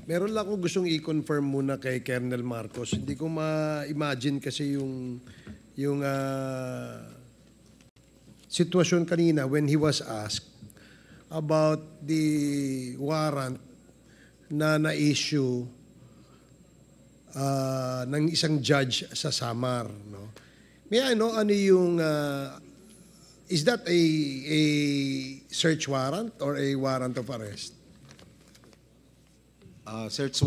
Meron lang akong gustong i-confirm muna kay Colonel Marcos. Hindi ko ma-imagine kasi yung sitwasyon kanina when he was asked about the warrant na na-issue ng isang judge sa Samar. No? May I know ano yung, is that a search warrant or a warrant of arrest? Search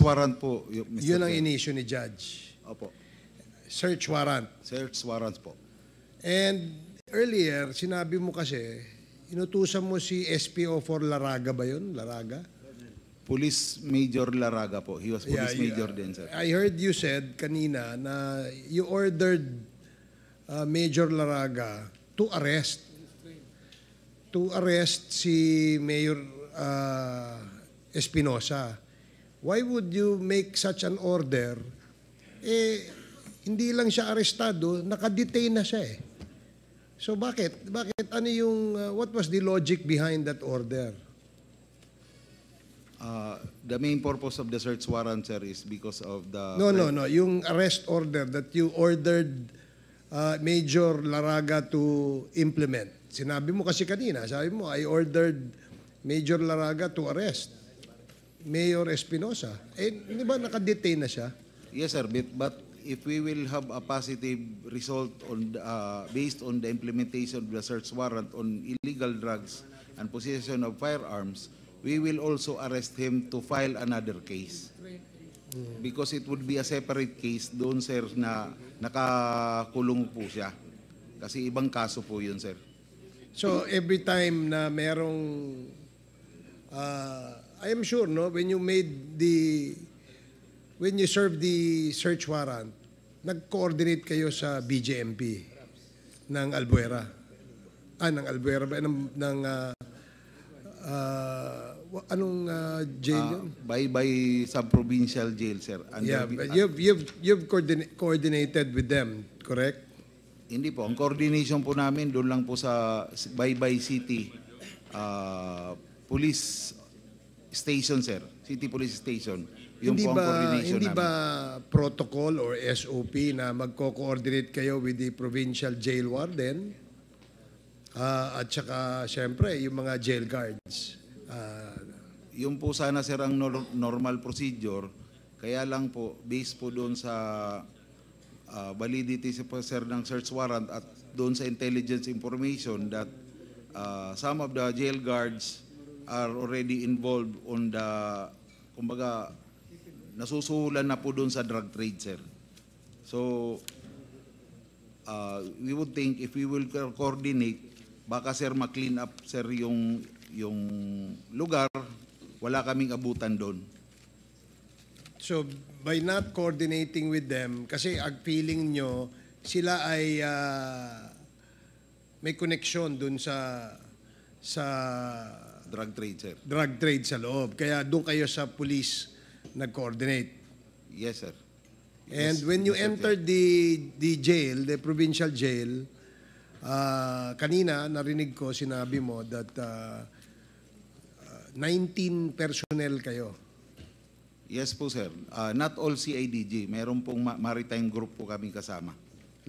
warrant po, Mr. Yun ang Chair. in-issue ni judge. Opo. Search warrant. Search warrant po. And earlier, sinabi mo kasi, inutusan mo si SPO4 Laraga ba yun? Laraga? Police Major Laraga po. He was Police Major din, sir. I heard you said kanina na you ordered Major Laraga to arrest. To arrest si Mayor Espinosa. Why would you make such an order? Hindi lang siya arestado, nakadetain na siya eh. So bakit ano yung what was the logic behind that order? The main purpose of the search warrant, sir, is because of the... No. Yung arrest order that you ordered Major Laraga to implement. Sinabi mo kasi kanina, sabi mo, I ordered Major Laraga to arrest Mayor Espinosa. Di ba nakadetain na siya? Yes, sir. But if we will have a positive result on based on the implementation of the search warrant on illegal drugs and possession of firearms, we will also arrest him to file another case. Because it would be a separate case doon, sir, na nakakulong po siya. Kasi ibang kaso po yun, sir. So every time na merong I am sure no when you serve the search warrant, nag-coordinate kayo sa BJMP ng Albuera. Ng Albuera ba ng anong jail yun? By sub-provincial jail, sir. Yeah, but you've coordinated with them, correct? Hindi po. Ang coordination po namin doon lang po sa Baybay City Police Station, sir. City Police Station. Yung Hindi po ang coordination hindi namin. ba protocol or SOP na magko-coordinate kayo with the provincial jail warden at saka syempre yung mga jail guards? Yung po sana, sir, ang normal procedure. Kaya lang po, based po doon sa validity, sir, ng search warrant at doon sa intelligence information that some of the jail guards are already involved on the, kumbaga, nasusuhulan na po doon sa drug trade, sir. So, we would think if we will coordinate, baka, sir, ma-clean up, sir, yung lugar, wala kaming abutan doon. So, by not coordinating with them, kasi ang feeling nyo, sila ay may connection dun sa Drug trade, sir. drug trade sa loob. Kaya doon kayo sa police nag-coordinate. Yes, sir. And Yes, when you Mr. entered the jail, the provincial jail, kanina narinig ko, sinabi mo that 19 personnel kayo. Yes po, sir. Not all CIDG. Meron pong maritime group po kami kasama.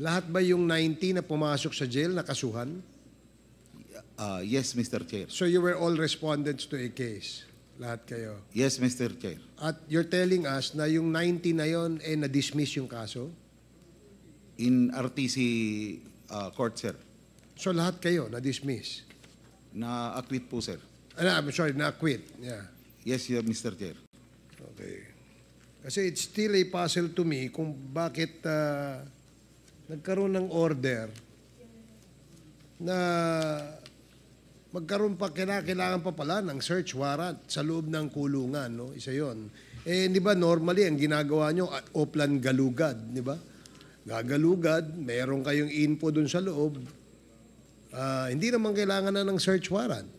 Lahat ba yung 19 na pumasok sa jail nakasuhan? Yes, Mr. Chair. So you were all respondents to a case? Lahat kayo? Yes, Mr. Chair. At you're telling us na yung 90 na yon na-dismiss yung kaso? In RTC court, sir. So lahat kayo na-dismiss? Na-acquit po, sir. I'm sorry, na-acquit. Yeah. Yes, Mr. Chair. Okay. Kasi it's still a puzzle to me kung bakit nagkaroon ng order na magkaroon pa, kailangan pa pala ng search warrant sa loob ng kulungan, no? Isa yon. Di ba normally ang ginagawa nyo, Oplan Galugad, di ba? Gagalugad, meron kayong info dun sa loob. Hindi naman kailangan na ng search warrant.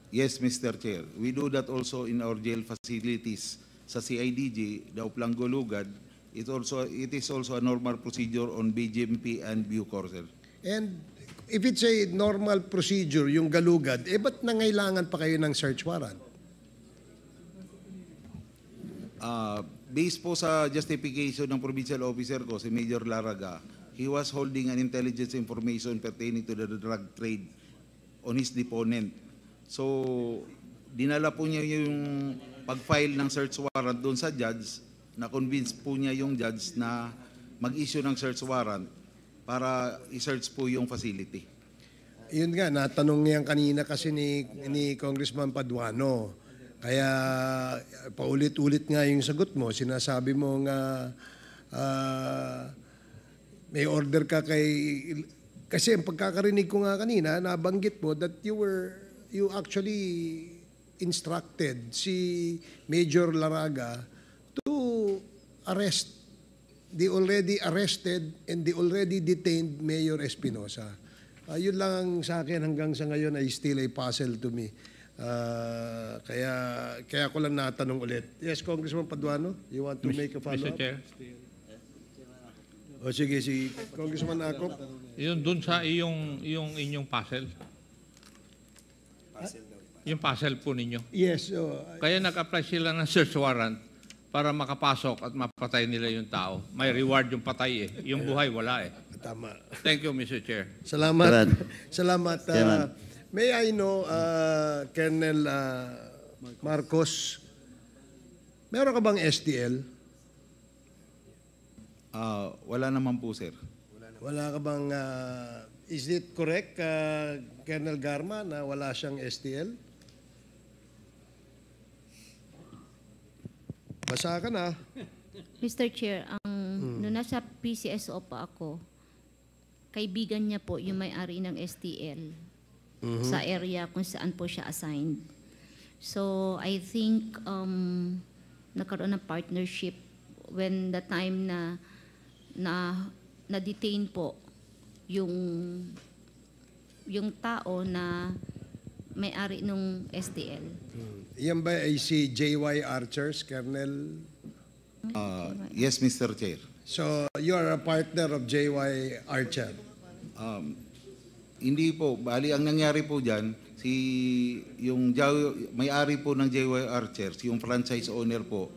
Yes, Mr. Chair. We do that also in our jail facilities. Sa CIDG, the Oplan Galugad, it is also a normal procedure on BJMP and Bucor, sir. And if it's a normal procedure, yung galugad, ba't nangailangan pa kayo ng search warrant? Based po sa justification ng provincial officer ko, si Major Laraga, he was holding an intelligence information pertaining to the drug trade on his deponent. So, dinala po niya yung pag-file ng search warrant doon sa judge, na-convince po niya yung judge na mag-issue ng search warrant para i-search po yung facility. Yun nga, natanong niyan kanina kasi ni Congressman Paduano. Kaya paulit-ulit nga yung sagot mo. Sinasabi mo nga may order ka kasi ang pagkakarinig ko nga kanina, nabanggit mo that you actually instructed si Major Laraga to arrest the already arrested and the already detained Mayor Espinosa. Yun lang ang sa akin hanggang sa ngayon ay still a puzzle to me. Kaya ko lang natanong ulit. Yes, Congressman Paduano, you want to make a follow-up? Mr. Chair. O sige, si Congressman Acop. Yun dun sa yung inyong puzzle. Yung puzzle po ninyo. Yes. Kaya nag-apply sila ng search warrant para makapasok at mapatay nila yung tao. May reward yung patay eh. Yung buhay wala eh. Tama. Thank you, Mr. Chair. Salamat. Salamat. May I know, Colonel Marcos, meron ka bang STL? Wala naman po, sir. Wala ka bang, is it correct, Colonel Garma, na wala siyang STL? Basa ka na. Mr. Chair, nung nasa PCSO pa ako, kaibigan niya po yung may-ari ng STL sa area kung saan po siya assigned. So, I think nagkaroon ng partnership when the time na-detain po yung tao na may-ari ng STL. Yan ba ay si J.Y. Archers, Colonel? Yes, Mr. Chair. So, you are a partner of J.Y. Archer? Hindi po. Bali, ang nangyari po dyan, may-ari po ng JY Archers, yung franchise owner po,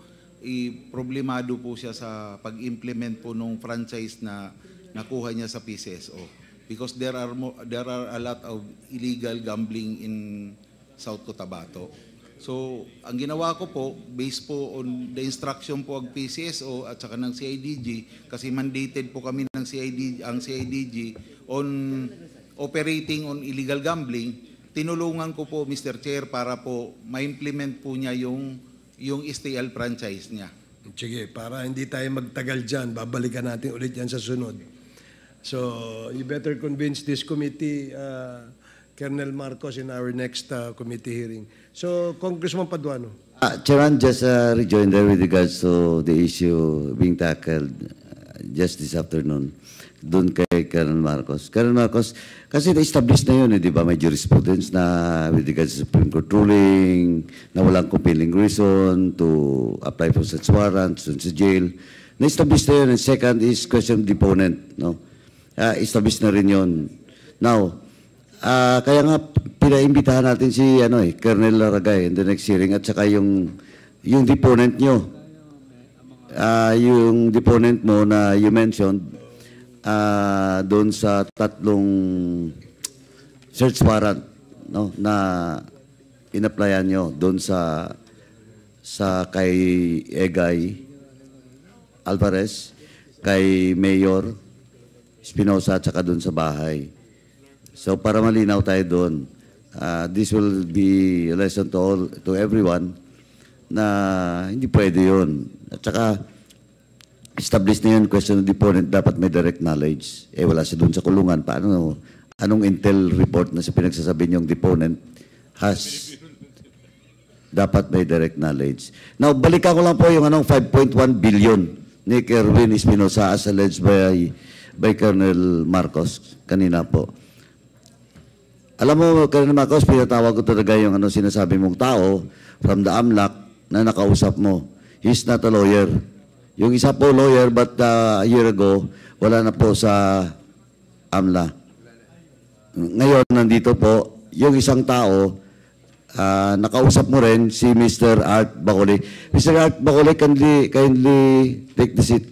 problemado po siya sa pag-implement po ng franchise na nakuha niya sa PCSO. Because there are a lot of illegal gambling in South Cotabato. So, ang ginawa ko po, based po on the instruction po ng PCSO at saka ng CIDG, kasi mandated po kami ng CIDG on operating on illegal gambling, tinulungan ko po, Mr. Chair, para po ma-implement po niya yung STL franchise niya. Sige, para hindi tayo magtagal dyan, babalikan natin ulit yan sa sunod. So, you better convince this committee, Colonel Marcos, in our next committee hearing. So, Congressman Paduano. Chairman, just rejoin there with regards to the issue being tackled just this afternoon doon kay Colonel Marcos. Colonel Marcos, kasi na-establish na yun, di ba? May jurisprudence na with regards to Supreme Court ruling, na walang compelling reason to apply for such warrants dun sa jail. Na-establish na yun. And second is question of deponent. No? Established na rin yun. Now, kaya nga, pinaimbitahan natin si Colonel Laragay in the next hearing at saka yung deponent nyo. Yung deponent mo na you mentioned, doon sa tatlong search warrant na in-applyan nyo doon sa kay Egay Alvarez, kay Mayor Espinosa at saka doon sa bahay. So para malinaw tayo doon, this will be a lesson to everyone na hindi pwede yun. At saka established na yun, question of deponent, dapat may direct knowledge. Wala siya doon sa kulungan. Paano, anong intel report na sa pinagsasabi niyong deponent has dapat may direct knowledge. Now, balikan ko lang po yung 5.1 billion ni Kerwin Espinosa as alleged by Colonel Marcos kanina po. Alam mo, Colonel Marcos, pinatawag ko talaga yung sinasabi mong tao from the AMLAC na nakausap mo. He's not a lawyer. Yung isa po lawyer, but a year ago, wala na po sa AMLA. Ngayon, nandito po, yung isang tao nakausap mo rin si Mr. Art Bacoli. Mr. Art Bacoli, kindly take the seat.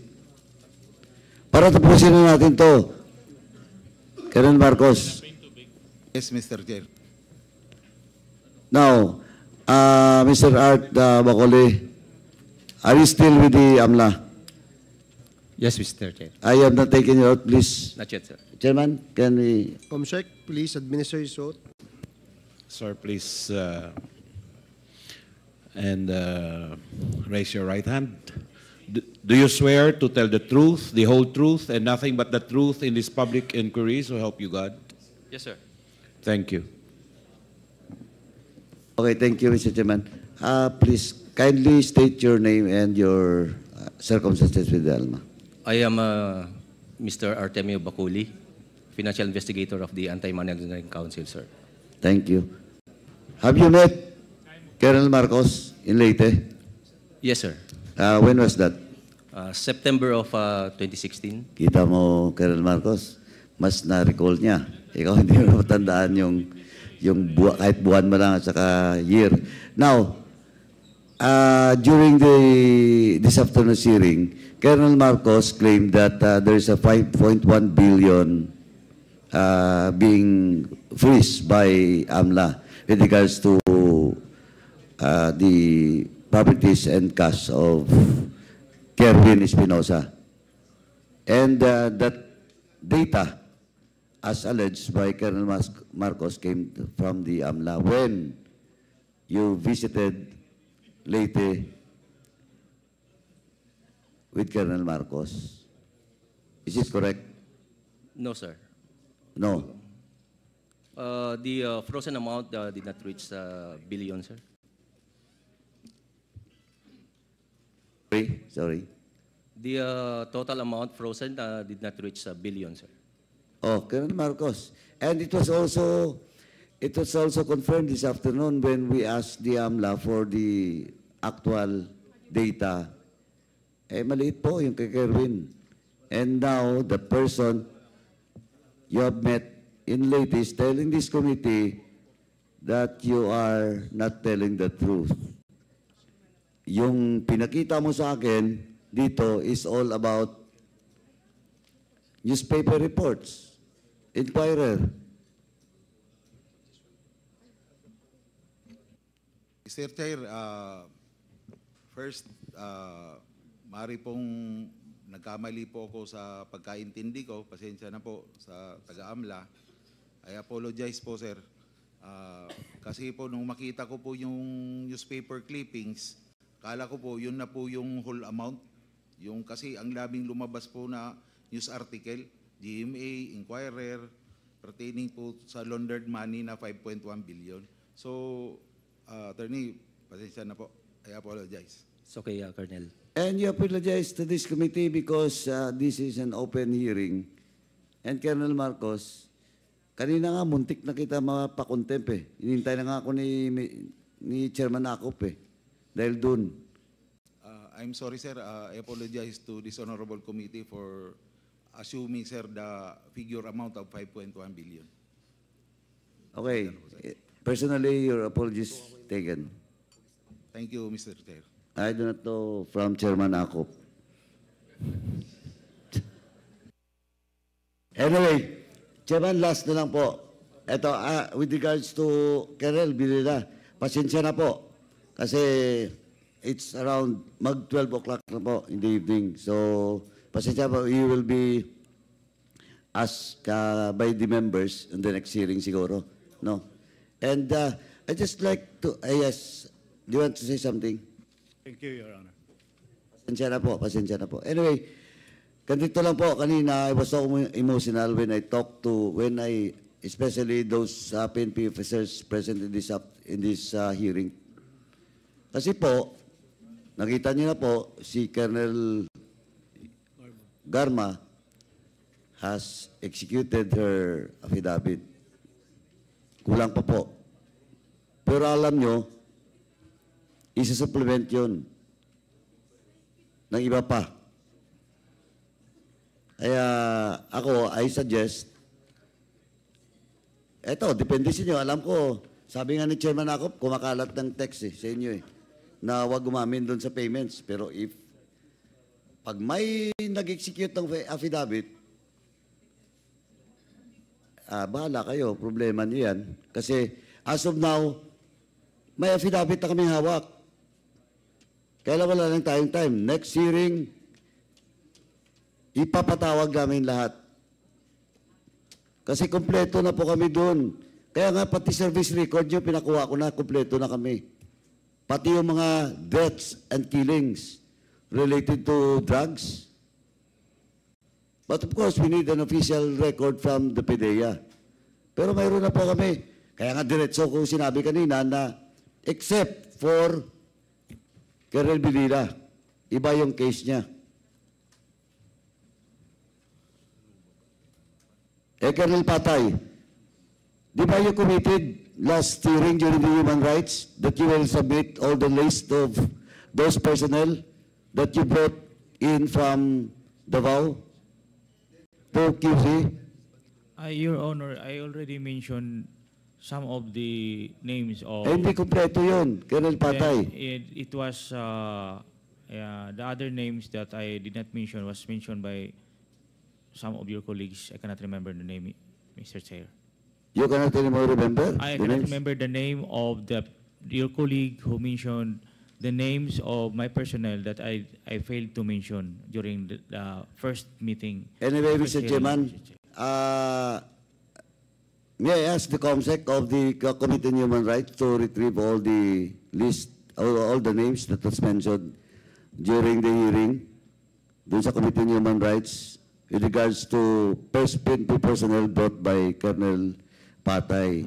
Para tapusin na natin to. Colonel Marcos. Yes, Mr. Chair. Now, Mr. Art Bacoli, are you still with the AMLA? Yes, Mr. Chair. I have not taken you out, please. Not yet, sir. Chairman, can we... Comsec, please administer his oath. Sir, please raise your right hand. Do you swear to tell the truth, the whole truth, and nothing but the truth in this public inquiry, so help you God? Yes, sir. Thank you. Okay, thank you, Mr. Chairman. Please, kindly state your name and your circumstances with the ALMA. I am Mr. Artemio Bacoli, Financial Investigator of the Anti-Money Laundering Council, sir. Thank you. Have you met Colonel Marcos in Leyte? Yes, sir. When was that? September of 2016. Kita mo, Colonel Marcos, mas na-recall niya. Ikaw hindi mo matandaan kahit buwan mo lang at saka year. Now, during this afternoon's hearing, Colonel Marcos claimed that there is a 5.1 billion being freezed by AMLA with regards to the properties and cash of Kerwin Espinosa. And that data, as alleged by Colonel Marcos, came from the AMLA when you visited Leyte with Colonel Marcos. Is it correct? No, sir. No. The frozen amount did not reach billion, sir. Sorry. The total amount frozen did not reach billion, sir. Oh, Colonel Marcos. And it was also confirmed this afternoon when we asked the AMLA for the actual data. Maliit po yung kay Kerwin. And now, the person you have met in Leyte is telling this committee that you are not telling the truth. Yung pinakita mo sa akin dito is all about newspaper reports, Inquirer. Mr. Chair, first, maaari pong nagkamali po ako sa pagkaintindi ko. Pasensya na po sa taga-AMLA. I apologize po, sir. Kasi po nung makita ko po yung newspaper clippings, kala ko po yun na po yung whole amount. Yung kasi ang labing lumabas po na news article, GMA, Inquirer, pertaining po sa laundered money na 5.1 billion. So, Attorney, pasensya na po. I apologize. It's okay, Colonel. And you apologize to this committee because this is an open hearing. And Colonel Marcos, kanina nga muntik na kita mapakontempt eh. Inintay na nga ako ni Chairman Akop eh. Dahil dun. I'm sorry, sir. I apologize to this honorable committee for assuming, sir, the figure amount of 5.1 billion. Okay. Personally, your apologies taken. Thank you, Mr. Chair. I do not know from Chairman Akop. Anyway, Chairman, last na lang po. Ito, with regards to Colonel Birila, pasensya na po. Kasi it's around mag-12 o'clock na po in the evening. So, pasensya po, you will be asked by the members in the next hearing siguro. No? And I just like to, yes, do you want to say something? Thank you, Your Honor. Pasensya na po, pasensya na po. Anyway, ganito lang po, kanina I was so emotional when I talked to, especially those PNP officers present in this hearing. Kasi po, nakita niyo na po, si Colonel Garma has executed her affidavit. Kulang pa po. Pero alam nyo, isa-supplement yun ng iba pa. Kaya ako, I suggest, eto, depende sa inyo. Alam ko, Sabi nga ni Chairman Acop, kumakalat ng text sa inyo na huwag umamin doon sa payments. Pero pag may nag-execute ng affidavit, bahala kayo, problema niyo yan. Kasi as of now, may affidavit na kaming hawak. Kaya wala lang tayong time. Next hearing, ipapatawag namin lahat. Kasi kompleto na po kami doon. Kaya nga pati service record nyo, pinakuha ko na, kompleto na kami. Pati yung mga deaths and killings related to drugs. But of course, we need an official record from the PDEA. Pero mayroon na po kami. Kaya nga diretso ko sinabi kanina na except for Colonel Bilila, iba yung case niya. Colonel Patay, di ba you committed last hearing during the human rights that you will submit all the list of those personnel that you brought in from Davao to QC? Your Honor, I already mentioned some of the names of... Hindi kompleto yun, Colonel Patay. It was, the other names that I did not mention was mentioned by some of your colleagues. I cannot remember the name, Mr. Chair. You cannot anymore remember? I the cannot names? remember the name of your colleague who mentioned the names of my personnel that I failed to mention during the first meeting. Anyway, First Mr. hearing, Chairman, Mr. Chair. may I ask the COMSEC of the Committee on Human Rights to retrieve all the list, all the names that was mentioned during the hearing dun sa Committee on Human Rights with regards to PNP personnel brought by Colonel Patay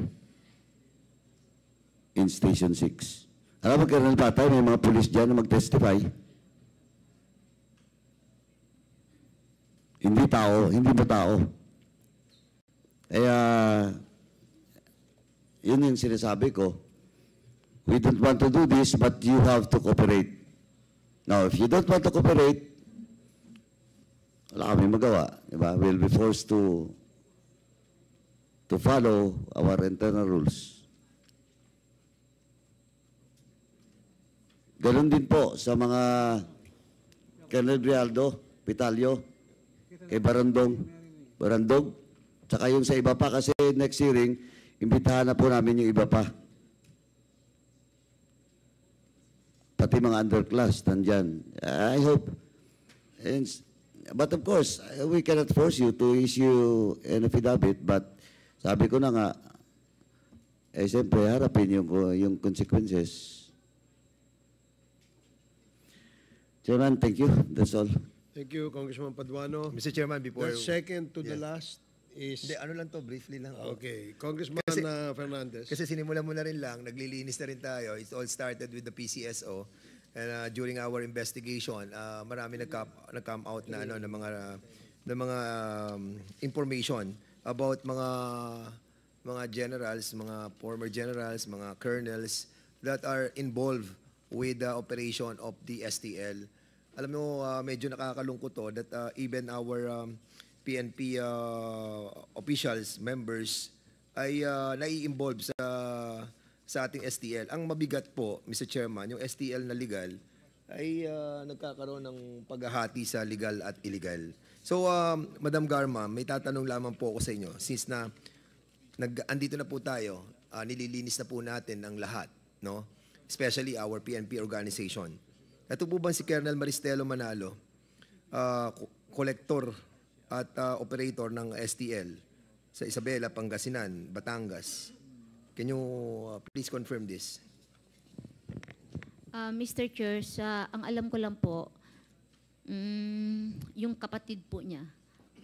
in Station 6. Alam mo, Colonel Patay, may mga pulis dyan na mag-testify. Hindi mo tao. Kaya, yun yung sinasabi ko. We don't want to do this, but you have to cooperate. Now, if you don't want to cooperate, wala kami magawa. Diba? We'll be forced to follow our internal rules. Ganon din po sa mga Colonel Grialdo, Pitalio, kay Barandog, tsaka yung sa iba pa kasi next hearing, imbitahan na po namin yung iba pa. Pati mga underclass, nandyan. I hope. But of course, we cannot force you to issue an affidavit, but sabi ko na nga, siyempre, harapin yung consequences. Chairman, thank you. That's all. Thank you, Congressman Paduano. Mr. Chairman, before... The second to the last is... Hindi, ano lang to, briefly lang. Okay. Congressman Fernandez. Kasi sinimula mo na rin lang, naglilinis na rin tayo. It all started with the PCSO. And during our investigation, marami nag-come out na ano ng mga information about mga generals, mga former generals, mga colonels that are involved with the operation of the STL. Alam mo, medyo nakakalungkot to that even our PNP officials, members, ay nai-involve sa ating STL. Ang mabigat po, Mr. Chairman, yung STL na legal ay nagkakaroon ng paghahati sa legal at illegal. So, Madam Garma, may tatanong lamang po ako sa inyo. Since na andito na po tayo, nililinis na po natin ang lahat, no? Especially our PNP organization. Ito po ba si Colonel Maristelo Manalo, collector at operator ng STL sa Isabela, Pangasinan, Batangas? Can you please confirm this? Mr. Chair, ang alam ko lang po, yung kapatid po niya.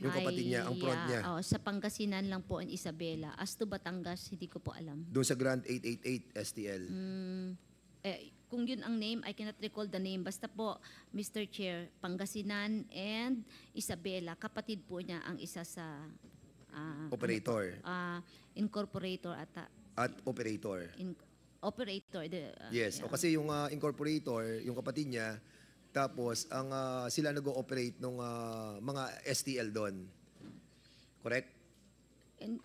Yung kapatid niya, ang prod niya. Sa Pangasinan lang po in Isabela. As to Batangas, hindi ko po alam. Doon sa Grand 888 STL. Kung yun ang name, I cannot recall the name. Basta po, Mr. Chair, Pangasinan and Isabela, kapatid po niya ang isa sa... Operator. Incorporator ata. At operator. Operator. Yes. Yeah. O kasi yung incorporator, yung kapatid niya, tapos ang sila nag-ooperate ng mga STL doon. Correct? And,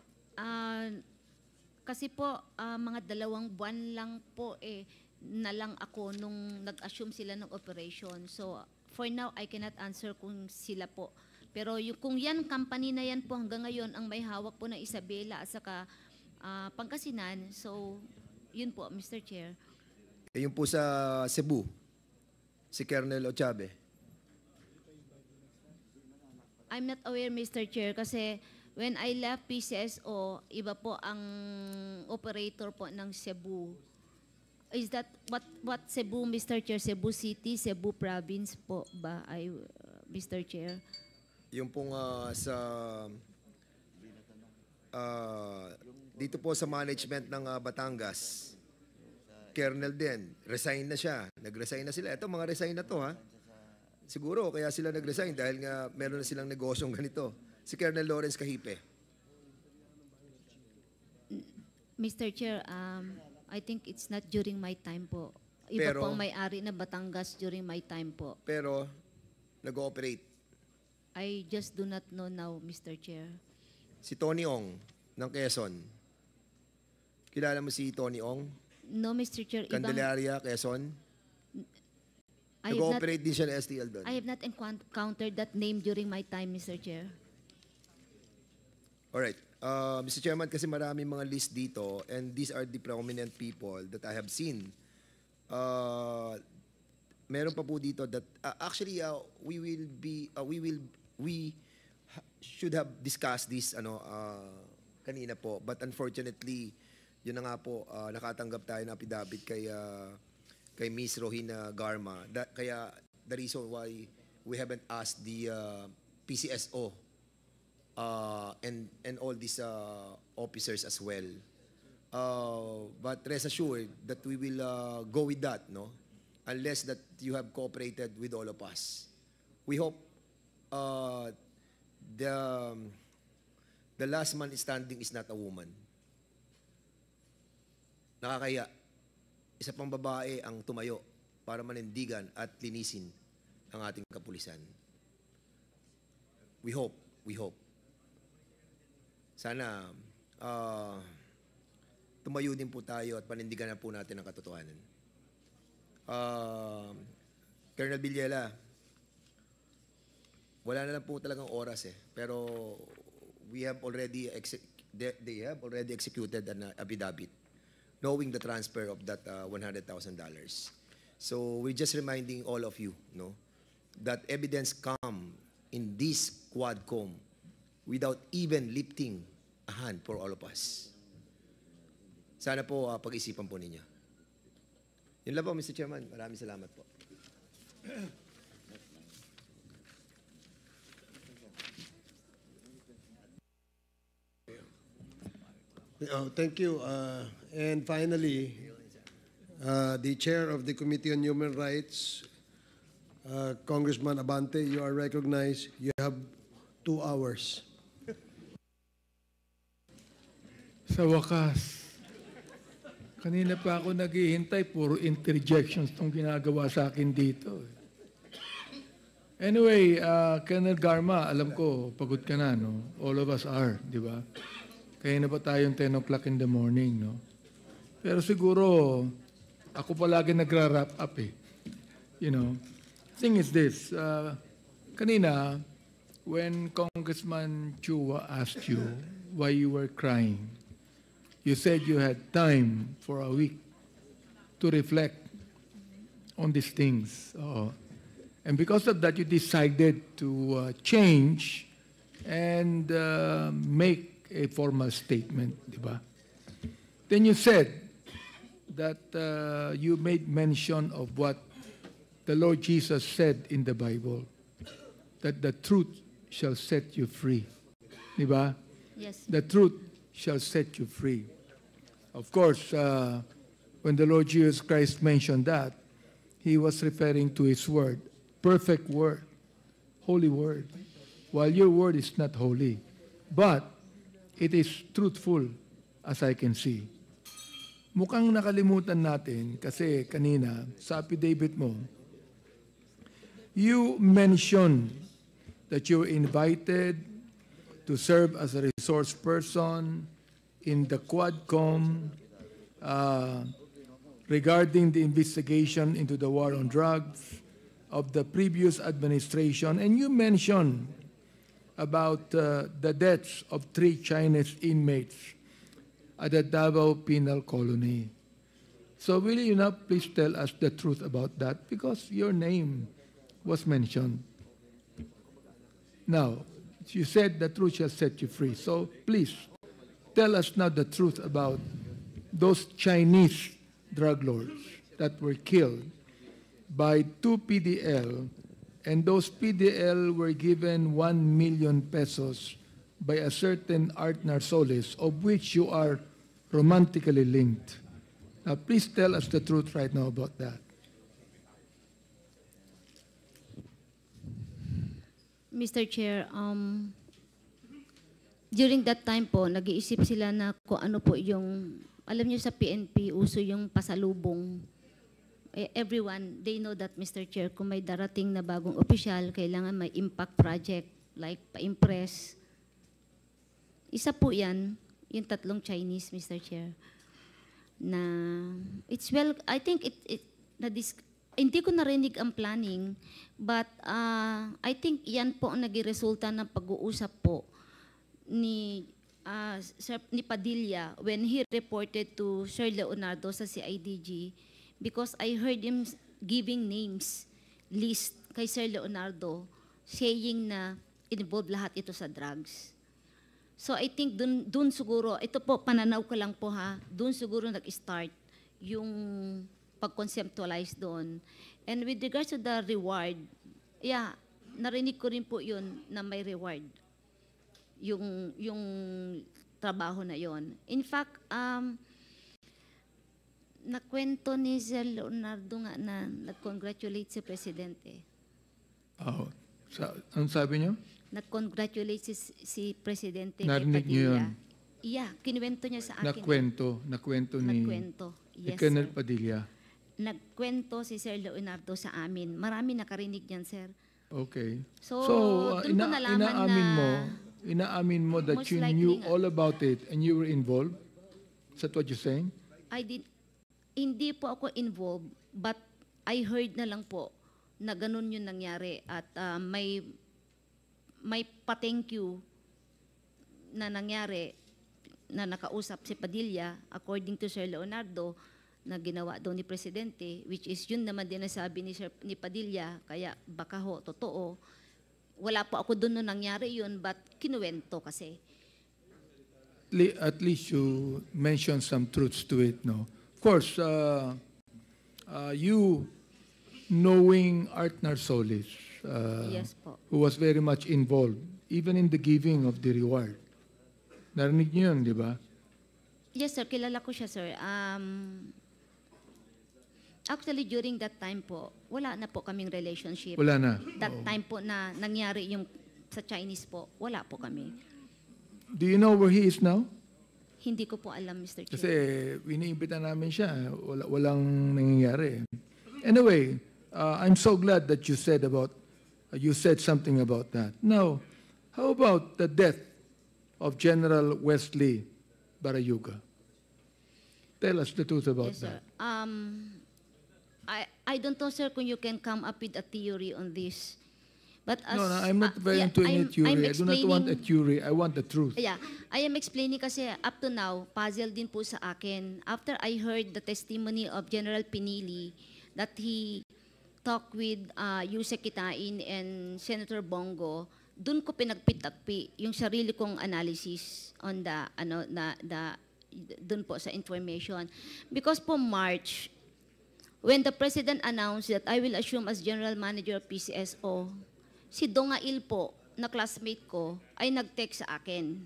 Kasi po, mga 2 buwan lang po na lang ako nung nag-assume sila ng operation. So, for now, I cannot answer kung sila po. Pero kung yan, company na yan po hanggang ngayon ang may hawak po ng Isabela at saka Pangasinan. So, yun po, Mr. Chair. Yung po sa Cebu, si Colonel Ochabe. I'm not aware, Mr. Chair, kasi when I left PCSO, iba po ang operator po ng Cebu. Is that what Cebu, Mr. Chair? Cebu City, Cebu Province po ba, Mr. Chair? Yung pong dito po sa management ng Batangas, Colonel din, resign na siya. Nag-resign na sila. Ito, mga resign na to, ha? Siguro, kaya sila nag-resign dahil nga meron na silang negosyong ganito. Si Colonel Lawrence Cahipe. Mr. Chair, I think it's not during my time po. Iba po ang may-ari na Batangas during my time po. Pero, nag-ooperate. I just do not know now, Mr. Chair. Si Tony Ong ng Quezon. Kilala mo si Tony Ong? No, Mr. Chair. Candelaria, Quezon? Nag-ooperate din siya ng STL doon. I have not encountered that name during my time, Mr. Chair. Alright. Mr. Chairman, kasi marami mga list dito and these are the prominent people that I have seen. Meron pa po dito that actually we should have discussed this kanina po, but unfortunately yun na nga po, nakatanggap tayo ng affidavit kay Miss Rohina Garma. Kaya the reason why we haven't asked the PCSO and all these officers as well. But rest assured that we will go with that, no? Unless that you have cooperated with all of us. We hope the last man standing is not a woman. Nakakaya, isa pang babae ang tumayo para manindigan at linisin ang ating kapulisan. We hope. Sana tumayo din po tayo at panindigan na po natin ang katotohanan. Colonel Villela, wala na lang po talagang oras pero they have already executed an affidavit knowing the transfer of that $100,000. So we're just reminding all of you, no, that evidence come in this Quadcom without even lifting a hand for all of us. Sana po pag-isipan po ninyo. Yun lang po, Mr. Chairman. Maraming salamat po. Thank you. And finally, the chair of the Committee on Human Rights, Congressman Abante, you are recognized. You have 2 hours. Sa wakas, kanina pa ako naghihintay, puro interjections itong ginagawa sa akin dito. Anyway, Colonel Garma, alam ko, pagod ka na, no? All of us are, di ba? Kaya na ba tayong 10 o'clock in the morning, no? Pero siguro, ako palagi nagra-wrap up You know, thing is this, kanina, when Congressman Chua asked you why you were crying, you said you had time for a week to reflect on these things. And because of that, you decided to change and make a formal statement, di ba? Then you said that you made mention of what the Lord Jesus said in the Bible, that the truth shall set you free. Di ba? Yes. The truth shall set you free. Of course, when the Lord Jesus Christ mentioned that, he was referring to his word, perfect word, holy word, while your word is not holy. But it is truthful as I can see. Mukhang nakalimutan natin kasi kanina sa affidavit mo, you mentioned that you were invited to serve as a resource person in the Quadcom regarding the investigation into the war on drugs of the previous administration, and you mentioned about the deaths of 3 Chinese inmates at the Davao Penal Colony. So will you now please tell us the truth about that, because your name was mentioned. Now, you said the truth shall set you free. So please tell us now the truth about those Chinese drug lords that were killed by 2 PDL, and those PDL were given 1 million pesos by a certain Art Narsoles, of which you are romantically linked. Now, please tell us the truth right now about that. Mr. Chair, during that time po, nag-iisip sila na kung ano po yung, alam niyo sa PNP, uso yung pasalubong. Everyone, they know that, Mr. Chair, kung may darating na bagong opisyal, kailangan may impact project, like pa-impress. Isa po yan, yung 3 Chinese, Mr. Chair, na it's well, I think hindi ko narinig ang planning, but I think yan po ang naging resulta ng pag-uusap po ni Padilla when he reported to Sir Leonardo sa CIDG, because I heard him giving names, list kay Sir Leonardo, saying na involved lahat ito sa drugs. So I think dun siguro, ito po, pananaw ko lang po ha, dun siguro nag-start yung pag-conceptualize doon. And with regards to the reward, yeah, narinig ko rin po yun na may reward, yung trabaho na yon. In fact, nakwento ni Sir Leonardo nga na nag-congratulate si Presidente. Oh, ano sabi niyo? Nag-congratulate si Presidente Narinig kay niyo Padilla. yun? Yeah, kinuwento niya sa akin. Nakwento ni Yes, Colonel sir. Padilla. Nagkwento si Sir Leonardo sa amin. Marami nakarinig niyan, sir. Okay. So, doon ko nalaman inaamin mo that most you likely knew nga. all about it and you were involved? Is that what you're saying? Hindi po ako involved, but I heard na lang po na ganun yung nangyari at may pa-thank you na nangyari na nakausap si Padilla according to Sir Leonardo na ginawa daw ni Presidente, which is yun naman din nasabi ni Padilla, kaya baka ho, totoo. Wala po ako doon nung nangyari yun, but kinuwento kasi. At least you mentioned some truths to it, no? Of course, you knowing Art Narsoles, Yes po. who was very much involved, even in the giving of the reward. Narinig niyo yun, di ba? Yes, sir. Kilala ko siya, sir. Actually, during that time po, wala na po kaming relationship. Wala na. That time po na nangyari yung sa Chinese po, wala po kami. Do you know where he is now? Hindi ko po alam, Mr. Chair. Kasi iniimbita namin siya, walang nangyayari. Anyway, I'm so glad that you said something about that. Now, how about the death of General Wesley Barayuga? Tell us the truth about Yes, sir. that. I don't know, sir, kung you can come up with a theory on this. But as, No, I'm not very into any theory. I do not want a theory. I want the truth. Yeah, I am explaining kasi up to now, puzzle din po sa akin. After I heard the testimony of General Pinili that he talked with Yusek Kitain and Senator Bongo, dun ko pinagpitagpi yung sarili kong analysis on dun po sa information. Because po March, when the President announced that I will assume as General Manager of PCSO, si Dongail po, na classmate ko, ay nag-text sa akin.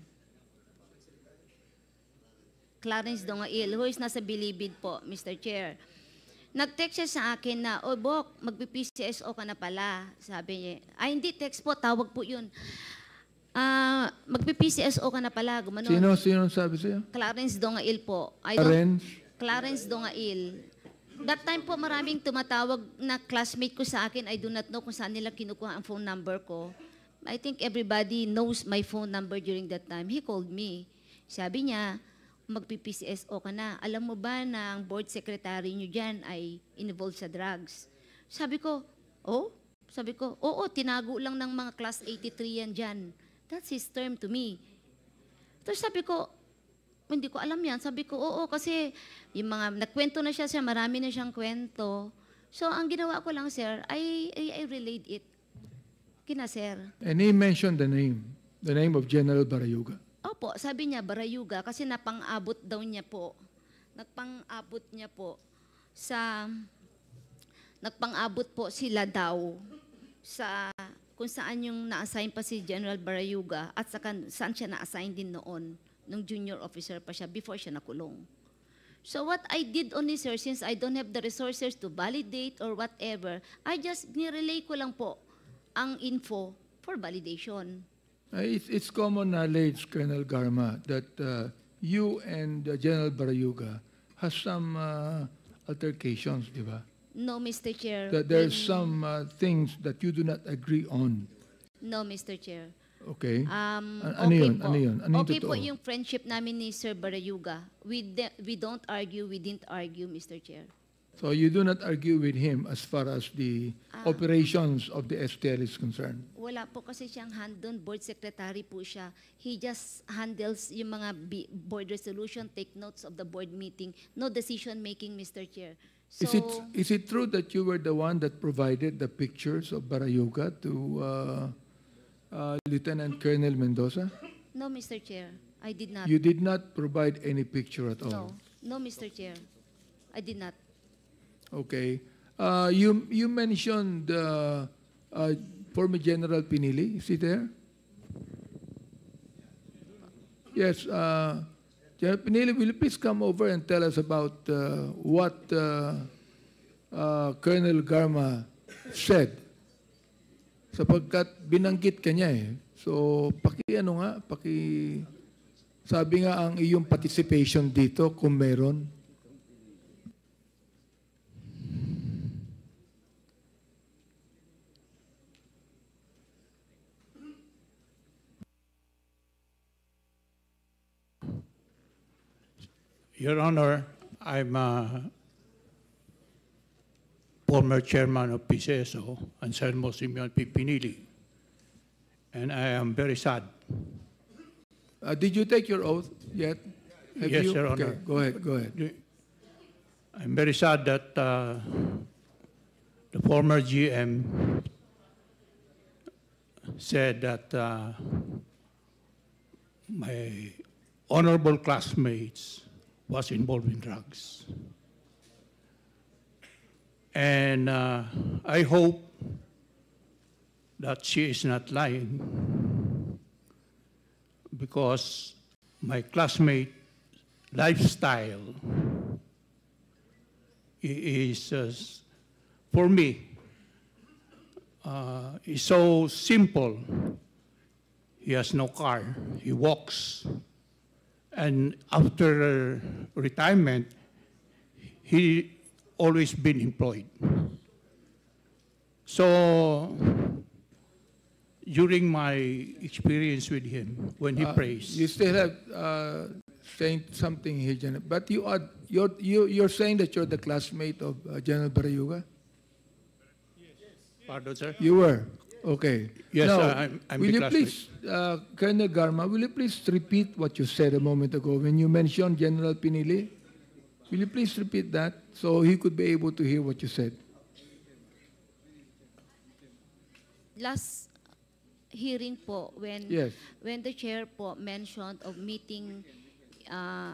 Clarence Dongail, who is nasa Bilibid po, Mr. Chair. Nag-text siya sa akin na, "Oh, Bok, magpi-PCSO ka na pala." Sabi niya. Ay, hindi, text po, tawag po yun. Magpi-PCSO ka na pala, gumanon. Sino sabi sa'yo? Clarence Dongail po. Clarence Dongail. That time po maraming tumatawag na classmate ko sa akin. I do not know kung saan nila kinukuha ang phone number ko. I think everybody knows my phone number during that time. He called me. Sabi niya, magpi-PCSO ka na. Alam mo ba na ang board secretary nyo dyan ay involved sa drugs? Sabi ko, oh? Sabi ko, oo, tinago lang ng mga class 83 yan dyan. That's his term to me. Tapos sabi ko, hindi ko alam yan. Sabi ko, oo, kasi yung mga, nagkwento na siya, marami na siyang kwento. So, ang ginawa ko lang, sir, I relayed it kina sir. And he mentioned the name of General Barayuga. Opo, sabi niya, Barayuga, kasi napang-abot daw niya po. Nagpang-abot niya po sa, nagpang-abot po sila daw sa kung saan yung na-assign pa si General Barayuga at saan siya na-assign din noon, nung junior officer pa siya before siya nakulong. So what I did only, sir, since I don't have the resources to validate or whatever, I just nirelay ko lang po ang info for validation. It's common knowledge, Colonel Garma, that you and General Barayuga has some altercations, di ba? No, Mr. Chair. That there's some things that you do not agree on. No, Mr. Chair. Okay. Ano okay yun? Po. Ano yun? Ano okay totoo? po yung friendship namin ni Sir Barayuga. We don't argue, we didn't argue, Mr. Chair. So you do not argue with him as far as the operations of the STL is concerned? Wala po kasi siyang hand doon. Board secretary po siya. He just handles yung mga board resolution, take notes of the board meeting. No decision making, Mr. Chair. So, is it true that you were the one that provided the pictures of Barayuga to Lieutenant Colonel Mendoza? No, Mr. Chair. I did not. You did not provide any picture at all? No, Mr. Chair. I did not. Okay. You mentioned former General Pinili. Is he there? Yes. General Pinili, will you please come over and tell us about what Colonel Garma said? Sapagkat binanggit ka niya eh. So, sabi nga ang iyong participation dito kung meron. Your Honor, I'm a former chairman of PCSO, Anselmo Simeon P. Pinili, and I am very sad. Did you take your oath yet? Have Yes, you? Your Okay, Honor. go ahead. I'm very sad that the former GM said that my honorable classmates was involved in drugs. And I hope that she is not lying, because my classmate lifestyle is, for me, is so simple. He has no car, he walks. And after retirement, he always been employed. So during my experience with him, when he prays, You still have saying something here, General. But you're saying that you're the classmate of General Barayuga? pardon, sir? You were? Okay. Yes, Now, I'm will the you classmate. please, Colonel Garma, will you please repeat what you said a moment ago when you mentioned General Pinili? Will you please repeat that so he could be able to hear what you said? Last hearing po, when Yes. when the chair po mentioned of meeting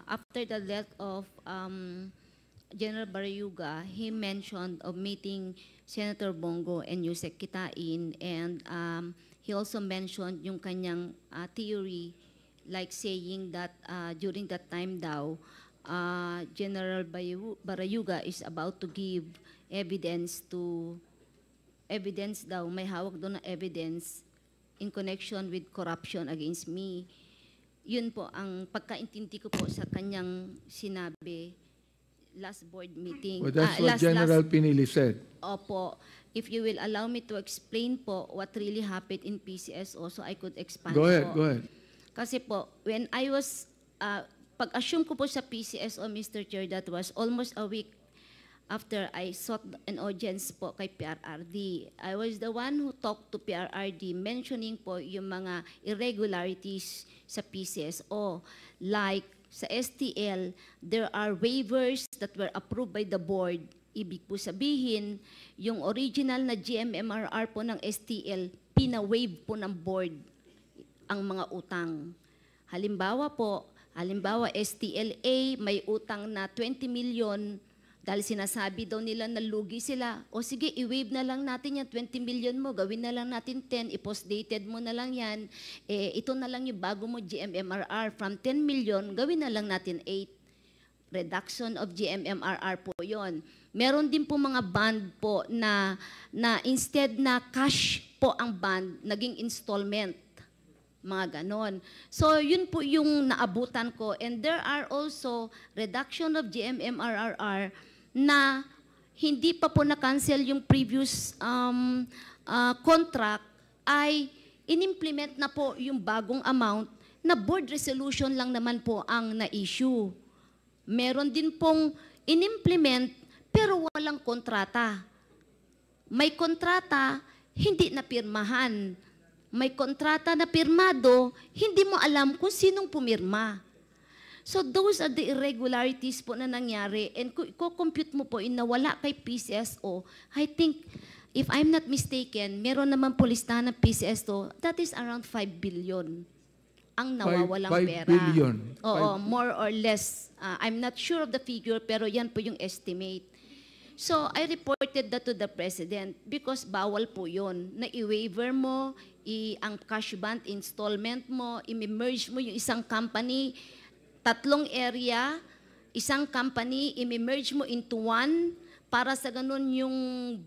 after the death of General Barayuga, he mentioned of meeting Senator Bongo and Yusek Kitain, and he also mentioned yung kanyang theory, like saying that during that time daw, General Barayuga is about to give evidence daw, may hawak doon na evidence in connection with corruption against me. Yun po ang pagkaintindi ko po sa kanyang sinabi last board meeting. Well, that's what General Pinili said. Opo. If you will allow me to explain po what really happened in PCSO, so I could expand Go ahead, po. go ahead. Kasi po, when I was, pag-assume ko po sa PCSO, Mr. Chair, that was almost a week after I sought an audience po kay PRRD. I was the one who talked to PRRD mentioning po yung mga irregularities sa PCSO. Like sa STL, there are waivers that were approved by the board. Ibig po sabihin, yung original na GMMRR po ng STL, pina-waive po ng board ang mga utang. Halimbawa STLA may utang na 20 million dahil sinasabi daw nila na lugi sila. O sige, i-waive na lang natin yan, 20 million mo, gawin na lang natin 10, i-post-dated mo na lang yan. Ito na lang yung bago mo GMMRR. From 10 million, gawin na lang natin 8. Reduction of GMMRR po yon. Meron din po mga bond po na instead na cash po ang bond, naging installment. Mga ganon. So, yun po yung naabutan ko. And there are also reduction of GMMRR na hindi pa po na-cancel yung previous contract ay in-implement na po yung bagong amount na board resolution lang naman po ang na-issue. Meron din pong in-implement pero walang kontrata. May kontrata, hindi napirmahan. May kontrata na pirmado, hindi mo alam kung sinong pumirma. So those are the irregularities po na nangyari. And kung i-compute mo po na wala kay PCSO, I think, if I'm not mistaken, meron naman po listahan ng PCSO, that is around 5 billion ang nawawalang 5 pera. billion. Oo, more or less. I'm not sure of the figure, pero yan po yung estimate. So, I reported that to the President because bawal po yun. Na i-waiver mo, ang cash bond installment mo, i-merge mo yung isang company, 3 area, isang company, i-merge mo into one, para sa ganun yung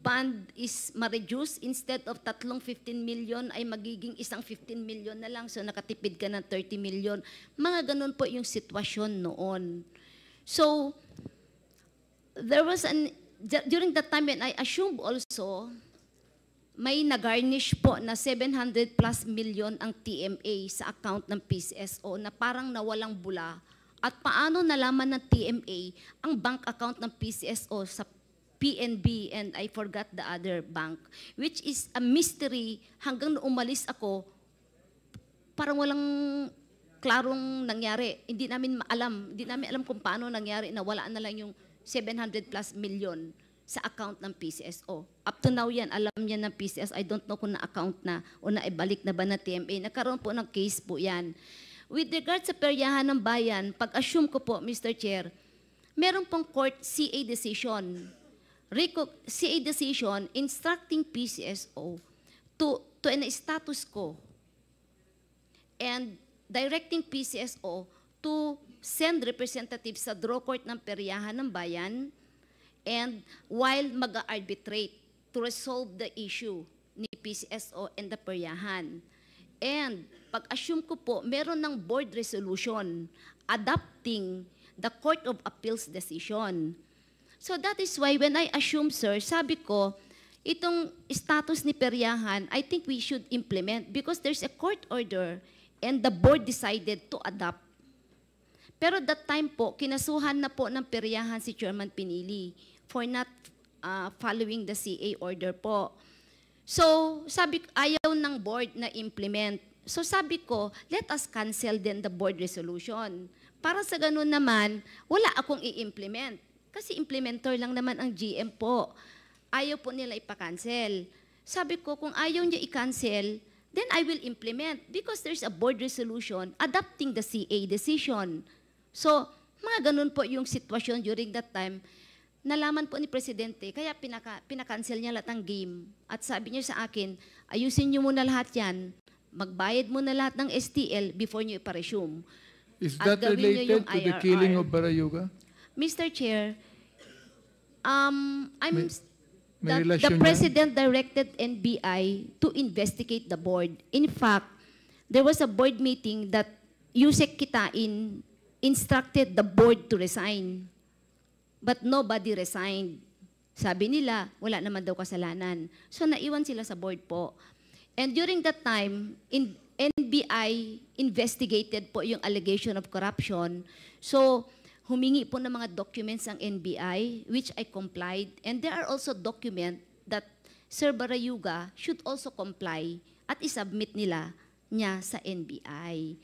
bond is ma-reduce. Instead of 15 million ay magiging isang 15 million na lang. So, nakatipid ka ng 30 million. Mga ganun po yung sitwasyon noon. So, there was during that time when I assumed also, may nag-garnish po na 700 plus million ang TMA sa account ng PCSO na parang nawalang bula. At paano nalaman ng TMA ang bank account ng PCSO sa PNB and I forgot the other bank, which is a mystery hanggang nung umalis ako, parang walang klarong nangyari. Hindi namin alam kung paano nangyari na wala na lang yung 700 plus million sa account ng PCSO. Up to now yan, alam niya ng PCS. I don't know kung na-account na o naibalik na ba na TMA. Nagkaroon po ng case po yan. With regard sa peryahan ng bayan, pag-assume ko po, Mr. Chair, meron pong court CA decision. CA decision instructing PCSO to an status quo and directing PCSO to send representatives sa draw court ng peryahan ng bayan and while mag-arbitrate to resolve the issue ni PCSO and the peryahan. And pag-assume ko po, meron ng board resolution adopting the Court of Appeals decision. So that is why when I assume, sir, sabi ko, itong status ni peryahan, I think we should implement because there's a court order and the board decided to adopt. Pero that time po, kinasuhan na po ng peryahan si Chairman Pinili for not following the CA order po. So, sabi ko, ayaw ng board na implement. So sabi ko, let us cancel then the board resolution. Para sa ganun naman, wala akong i-implement. Kasi implementer lang naman ang GM po. Ayaw po nila ipa-cancel. Sabi ko, kung ayaw niya i-cancel, then I will implement because there's a board resolution adopting the CA decision. So, mga ganun po yung sitwasyon during that time. Nalaman po ni Presidente, kaya pinakancel niya lahat ng game. At sabi niya sa akin, ayusin niyo muna lahat yan, magbayad muna lahat ng STL before niyo ipa-resume. Is that related to the killing of Barayuga? Mr. Chair, May the President directed NBI to investigate the board. In fact, there was a board meeting that Yusek Kitain instructed the board to resign. But nobody resigned. Sabi nila, wala naman daw kasalanan. So naiwan sila sa board po. And during that time, NBI investigated po yung allegation of corruption. So, humingi po ng mga documents ang NBI, which I complied. And there are also documents that Sir Barayuga should also comply at isubmit niya sa NBI.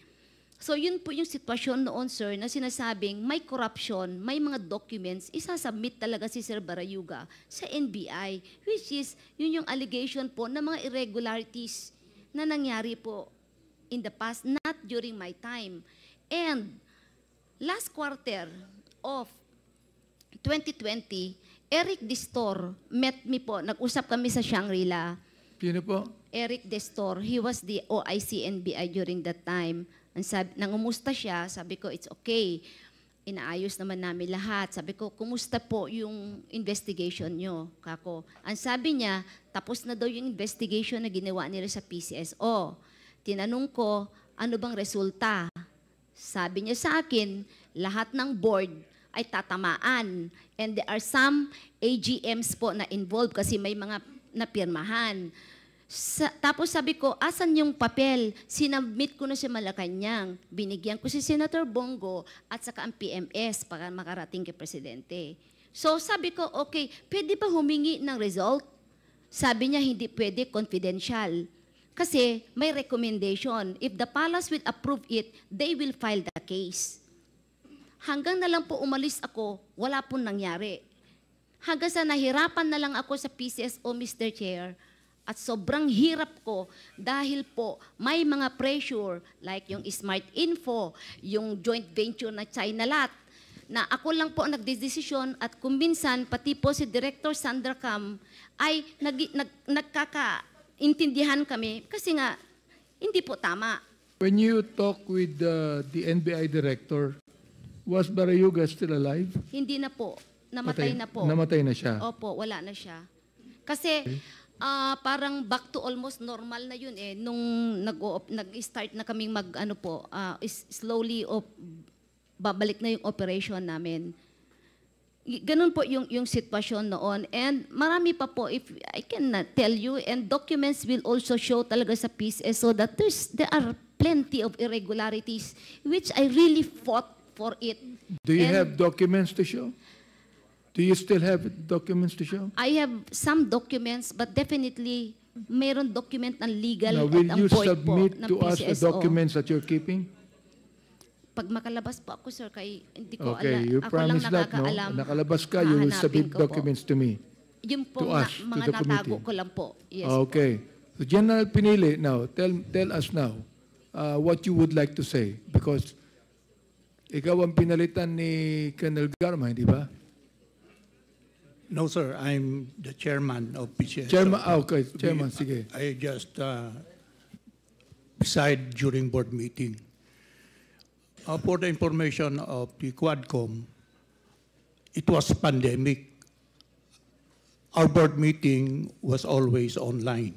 So yun po yung sitwasyon noon, sir, na sinasabing may corruption, may mga documents, isasubmit talaga si Sir Barayuga sa NBI, which is, yun yung allegation po ng mga irregularities na nangyari po in the past, not during my time. And last quarter of 2020, Eric Destor met me po, nag-usap kami sa Shangri-La. Sino po? Eric Destor, he was the OIC NBI during that time. Nangumusta siya, sabi ko, it's okay. Inaayos naman namin lahat. Sabi ko, kumusta po yung investigation nyo, kako? Ang sabi niya, tapos na daw yung investigation na ginawa nila sa PCSO. Tinanong ko, ano bang resulta? Sabi niya sa akin, lahat ng board ay tatamaan. And there are some AGMs po na involved kasi may mga napirmahan. Tapos sabi ko, asan yung papel? Sinabmit ko na sa Malacanang. Binigyan ko si Senator Bongo at saka ang PMS para makarating kay Presidente. So sabi ko, okay, pwede ba humingi ng result? Sabi niya, hindi pwede, confidential. Kasi may recommendation. If the palace will approve it, they will file the case. Hanggang na lang po umalis ako, wala pong nangyari. Hanggang sa nahirapan na lang ako sa PCSO, Mr. Chair, at sobrang hirap ko dahil po may mga pressure like yung Smart Info, yung joint venture na Chinalat, na ako lang po nagdesisyon at kuminsan pati po si Director Sandra Cam ay nagkakaintindihan kami kasi nga hindi po tama. When you talk with the NBI director, was Barayuga still alive? Hindi na po. Namatay na po. Namatay na siya? Opo, wala na siya. Kasi parang back to almost normal na yun eh. Nung nag-start na kaming slowly babalik na yung operation namin. Ganun po yung sitwasyon noon. And marami pa po, if I can tell you, and documents will also show talaga sa PCSO that there are plenty of irregularities which I really fought for it. Do you have documents to show? Do you still have documents to show? I have some documents, but definitely mayroon document ng legal now, at ang will you submit po ng to us the PCSO. documents that you're keeping? Pag makalabas po ako, sir, kay hindi ko Okay, you ako promise lang that, no? nakakaalam. Nakalabas ka, you will Hahanapin submit ko po. documents to me. Yung po to us, to mga the natago committee. ko lang po. Yes Okay. So General Pinili, now, tell us now what you would like to say. Because ikaw ang pinalitan ni Colonel Garma, di ba? No, sir. I'm the chairman of PCSO. Chairman, okay. Chairman, sige. I just preside during board meeting. For the information of the Quadcom, it was pandemic. Our board meeting was always online.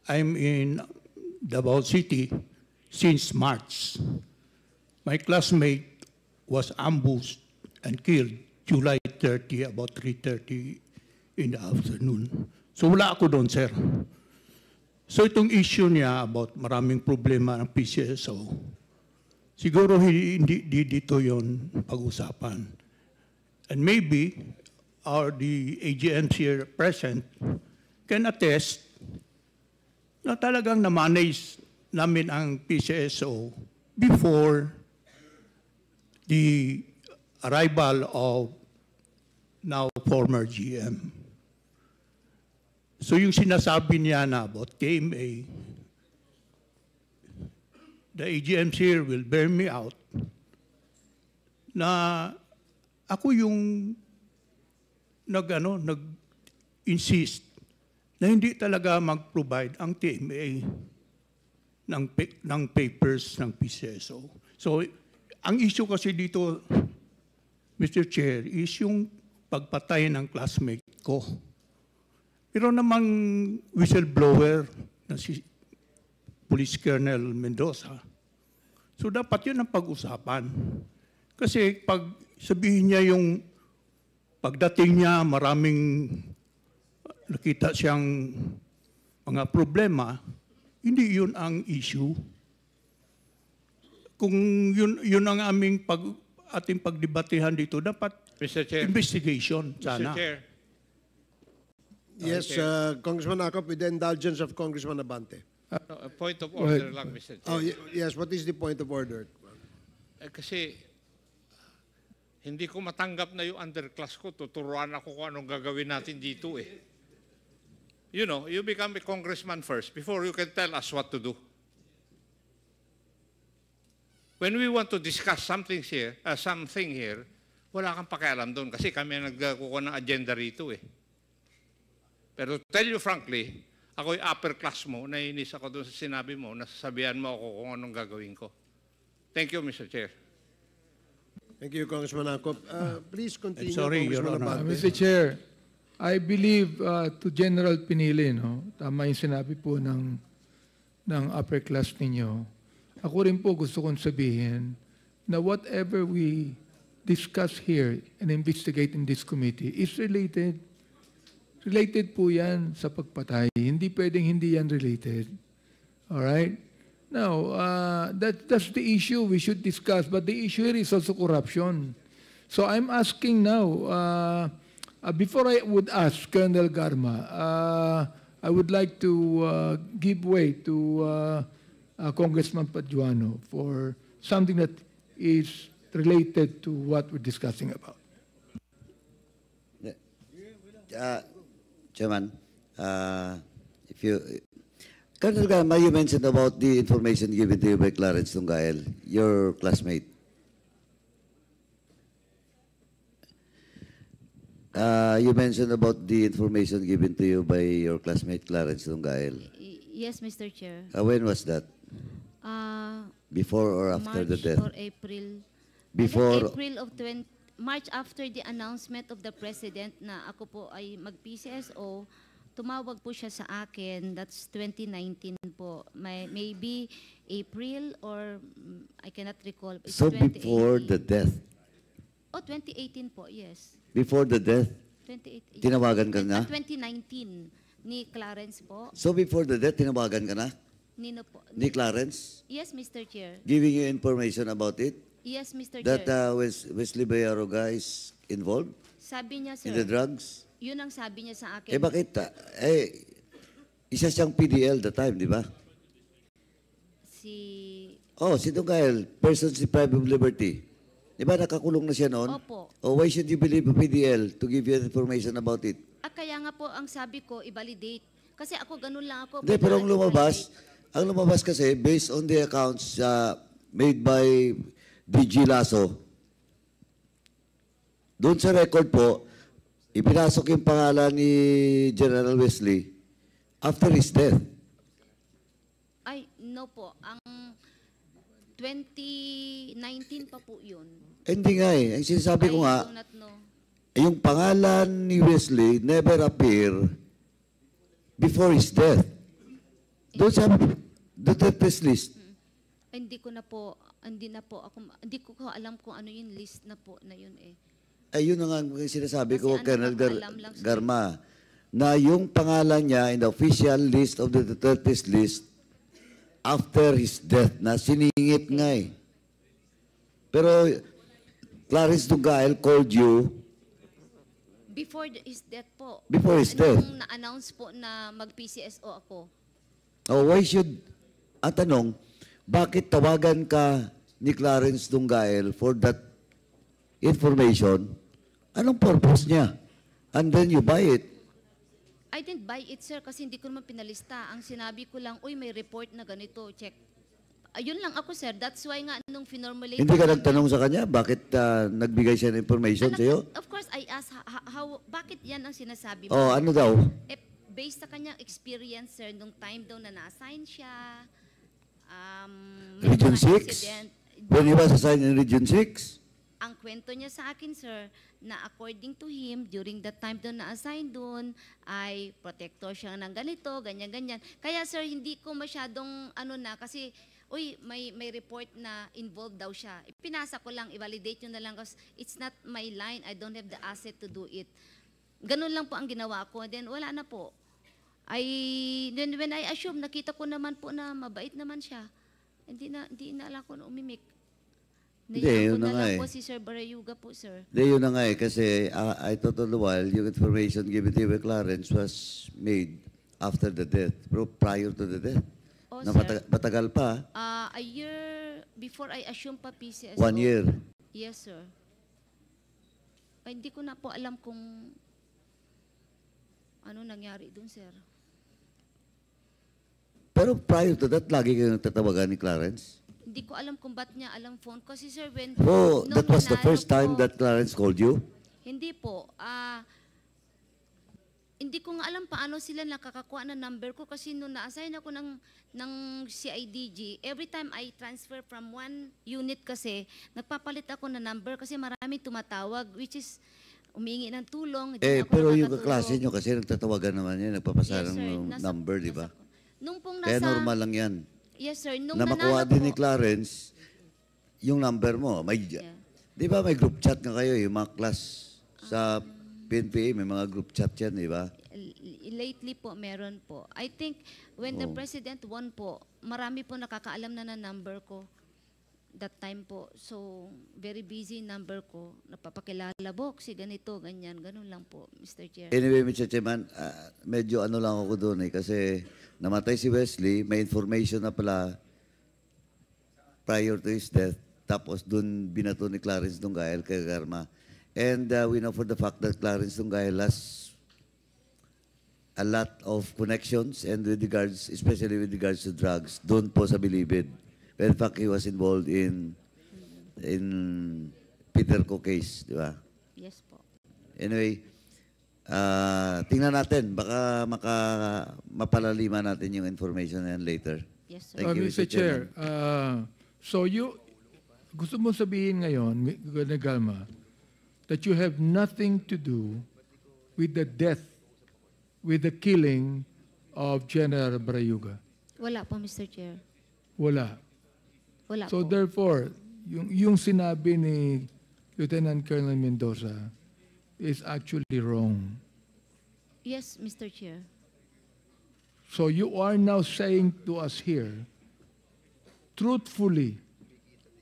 I'm in Davao City since March. My classmate was ambushed and killed July 30, about 3:30 in the afternoon. So wala ako doon, sir. So itong issue niya about maraming problema ng PCSO, siguro hindi dito yon pag-usapan. And maybe the AGMs here present can attest na talagang na-manage namin ang PCSO before the arrival of now former GM. So yung sinasabi niya na about KMA, the AGMs here will bear me out na ako yung nag-insist na hindi talaga mag-provide ang TMA ng papers ng PCSO. So ang issue kasi dito, Mr. Chair, is yung pagpatay ng classmate ko. Pero namang whistleblower na si Police Colonel Mendoza. So dapat yun ang pag-usapan. Kasi pag sabihin niya yung pagdating niya, maraming nakita siyang mga problema, hindi yun ang issue. kung yun ang aming ating pagdebatehan dito, dapat Mr. Chair. investigation Mr. sana. Chair. Yes, Congressman Akop, with the indulgence of Congressman Abante. No, a point of order lang, Mr. Chair. Oh, yes, what is the point of order? Kasi hindi ko matanggap na yung underclass ko. Tuturuan ako kung anong gagawin natin dito eh. You know, you become a congressman first before you can tell us what to do. When we want to discuss something here, wala kang pakialam doon kasi kami ang nagkukuha ng agenda rito eh. Pero to tell you frankly, ako'y upper class mo, naiinis ako doon sa sinabi mo, nasasabihan mo ako kung anong gagawin ko. Thank you, Mr. Chair. Thank you, Congressman Akop. Please continue, I'm sorry, Your Congressman Honor. Abante. Mr. Chair, I believe to General Pinili, no, tama yung sinabi po ng upper class ninyo. Ako rin po gusto kong sabihin na whatever we discuss here and investigate in this committee is related. Related po yan sa pagpatay. Hindi pwedeng hindi yan related. All right? Now, that's the issue we should discuss. But the issue here is also corruption. So I'm asking now, before I would ask Colonel Garma, I would like to give way to Congressman Paduano for something that is related to what we're discussing about. Chairman, if you, Colonel Gama, you mentioned about the information given to you by Clarence Tungael, your classmate. You mentioned about the information given to you by your classmate Clarence Tungael. Yes, Mr. Chair. When was that? Before or after the death? March or April. Before. April of March after the announcement of the President na ako po ay mag-PCSO, tumawag po siya sa akin. That's 2019 po. Maybe April or I cannot recall. It's So before the death? Oh, 2018 po, yes. Before the death? 2018. Tinawagan ka na? 2019 ni Clarence po. So before the death, tinawagan ka na? Nino po. Ni Clarence? Yes, Mr. Chair. Giving you information about it? Yes, Mr. That Chair. Wesley Bayaroga is involved Sabi niya, sir. in the drugs? Yun ang sabi niya sa akin. Bakit? Isa siyang PDL that time, di ba? Si... Si Tungael, persons deprived of liberty. Di ba nakakulong na siya noon? Opo. Why should you believe a PDL to give you information about it? Kaya nga po ang sabi ko, i-validate. Kasi ako, ganun lang ako. Hindi, pero ang lumabas kasi, based on the accounts made by DG Lasso, doon sa record po, ipinasok yung pangalan ni General Wesley after his death. Ay, no po. Ang 2019 pa po yun. Hindi nga eh. Ang sinasabi ko nga, I do not know. yung pangalan ni Wesley never appear before his death. Doon sa death list. Hindi ko alam kung ano yung list na po na yun eh. Ayun na nga ang sinasabi ko, Kasi Colonel nakakaalam lang siya. Garma, na yung pangalan niya in the official list of the death list after his death, na siningit nga eh. Pero Clarence Tungael called you Before his death po. Before his death. Nung na-announce po na mag-PCSO ako. why should, ang tanong, bakit tawagan ka ni Clarence Tungael for that information? Anong purpose niya? And then you buy it. I didn't buy it, sir, kasi hindi ko naman pinalista. Ang sinabi ko lang, uy, may report na ganito, check. Ayun lang ako, sir. That's why nga nung finormulate... Hindi ka nagtanong sa kanya, bakit nagbigay siya ng information sa iyo? Of course, I asked, bakit yan ang sinasabi mo? Ano daw? Based sa kanyang experience, sir, nung time daw na na-assign siya, Region 6? When he was assigned in Region 6? Ang kwento niya sa akin, sir, na according to him, during that time doon na-assign doon, ay protector siya ng ganito, ganyan-ganyan. Kaya, sir, hindi ko masyadong, kasi, may report na involved daw siya. Pinasa ko lang, i-validate nyo na lang kasi it's not my line. I don't have the asset to do it. Ganun lang po ang ginawa ko. Then, wala na po. When I assume, nakita ko naman po na mabait naman siya. Hindi na alam ko na umimik. Hindi, Niyaan yun ko na na nga lang eh. po si Sir Barayuga po, sir. Hindi, yun na nga eh. Kasi I thought all the while, yung information given to you by Clarence was made after the death, pero prior to the death. Oh, Na sir. matagal pa. A year before I assume pa PCSO. 1 year. Yes, sir. Ay, hindi ko na po alam kung ano nangyari dun, sir. Pero prior to that, lagi kayong tatawagan ni Clarence? Hindi ko alam kung ba't niya alam phone. Kasi, sir, when... Oh, nung that was the nanalo first time po- that Clarence called you? Hindi po. Hindi ko nga alam paano sila nakakakuha ng number ko kasi nung na-assign ako ng CIDG, every time I transfer from one unit kasi, nagpapalit ako ng number kasi marami tumatawag, which is umingi ng tulong. Hindi na ako Pero yung nakakatulog. kaklase nyo kasi nagtatawagan naman yan, nagpapasa Yes, sir. ng number, di ba? Nung pong Kaya nasa... normal lang yan. Yes, sir. Nung Na makuha nanalo din ni po, Clarence, yung number mo. May, di ba may group chat nga kayo, yung mga class sa PNPA, may mga group chat yan, di ba? lately po, meron po. I think when the Oh. President won po, marami po nakakaalam na number ko that time po. So, very busy number ko. Napapakilala, Box, si ganito, ganyan. Ganun lang po, Mr. Chair. Anyway, Mr. Chairman, medyo ano lang ako doon eh, kasi namatay si Wesley, may information na pala prior to his death, tapos doon binato ni Clarence Dunggael kay Garma. And we know for the fact that Clarence Dunggael has a lot of connections and with regards, especially with regards to drugs, doon po sa Bilibid. In fact, he was involved in Peter Co case, di ba? Yes po. Anyway, tingnan natin. Baka mapalaliman natin yung information na yan later. Yes, sir. Thank you, Mr. Chair, Chairman. so gusto mo sabihin ngayon, Gobernador Galma, that you have nothing to do with the death, with the killing of General Barayuga? Wala po, Mr. Chair. Wala. Wala So po. therefore, yung sinabi ni Lieutenant Colonel Mendoza is actually wrong. Yes, Mr. Chair. So you are now saying to us here, truthfully,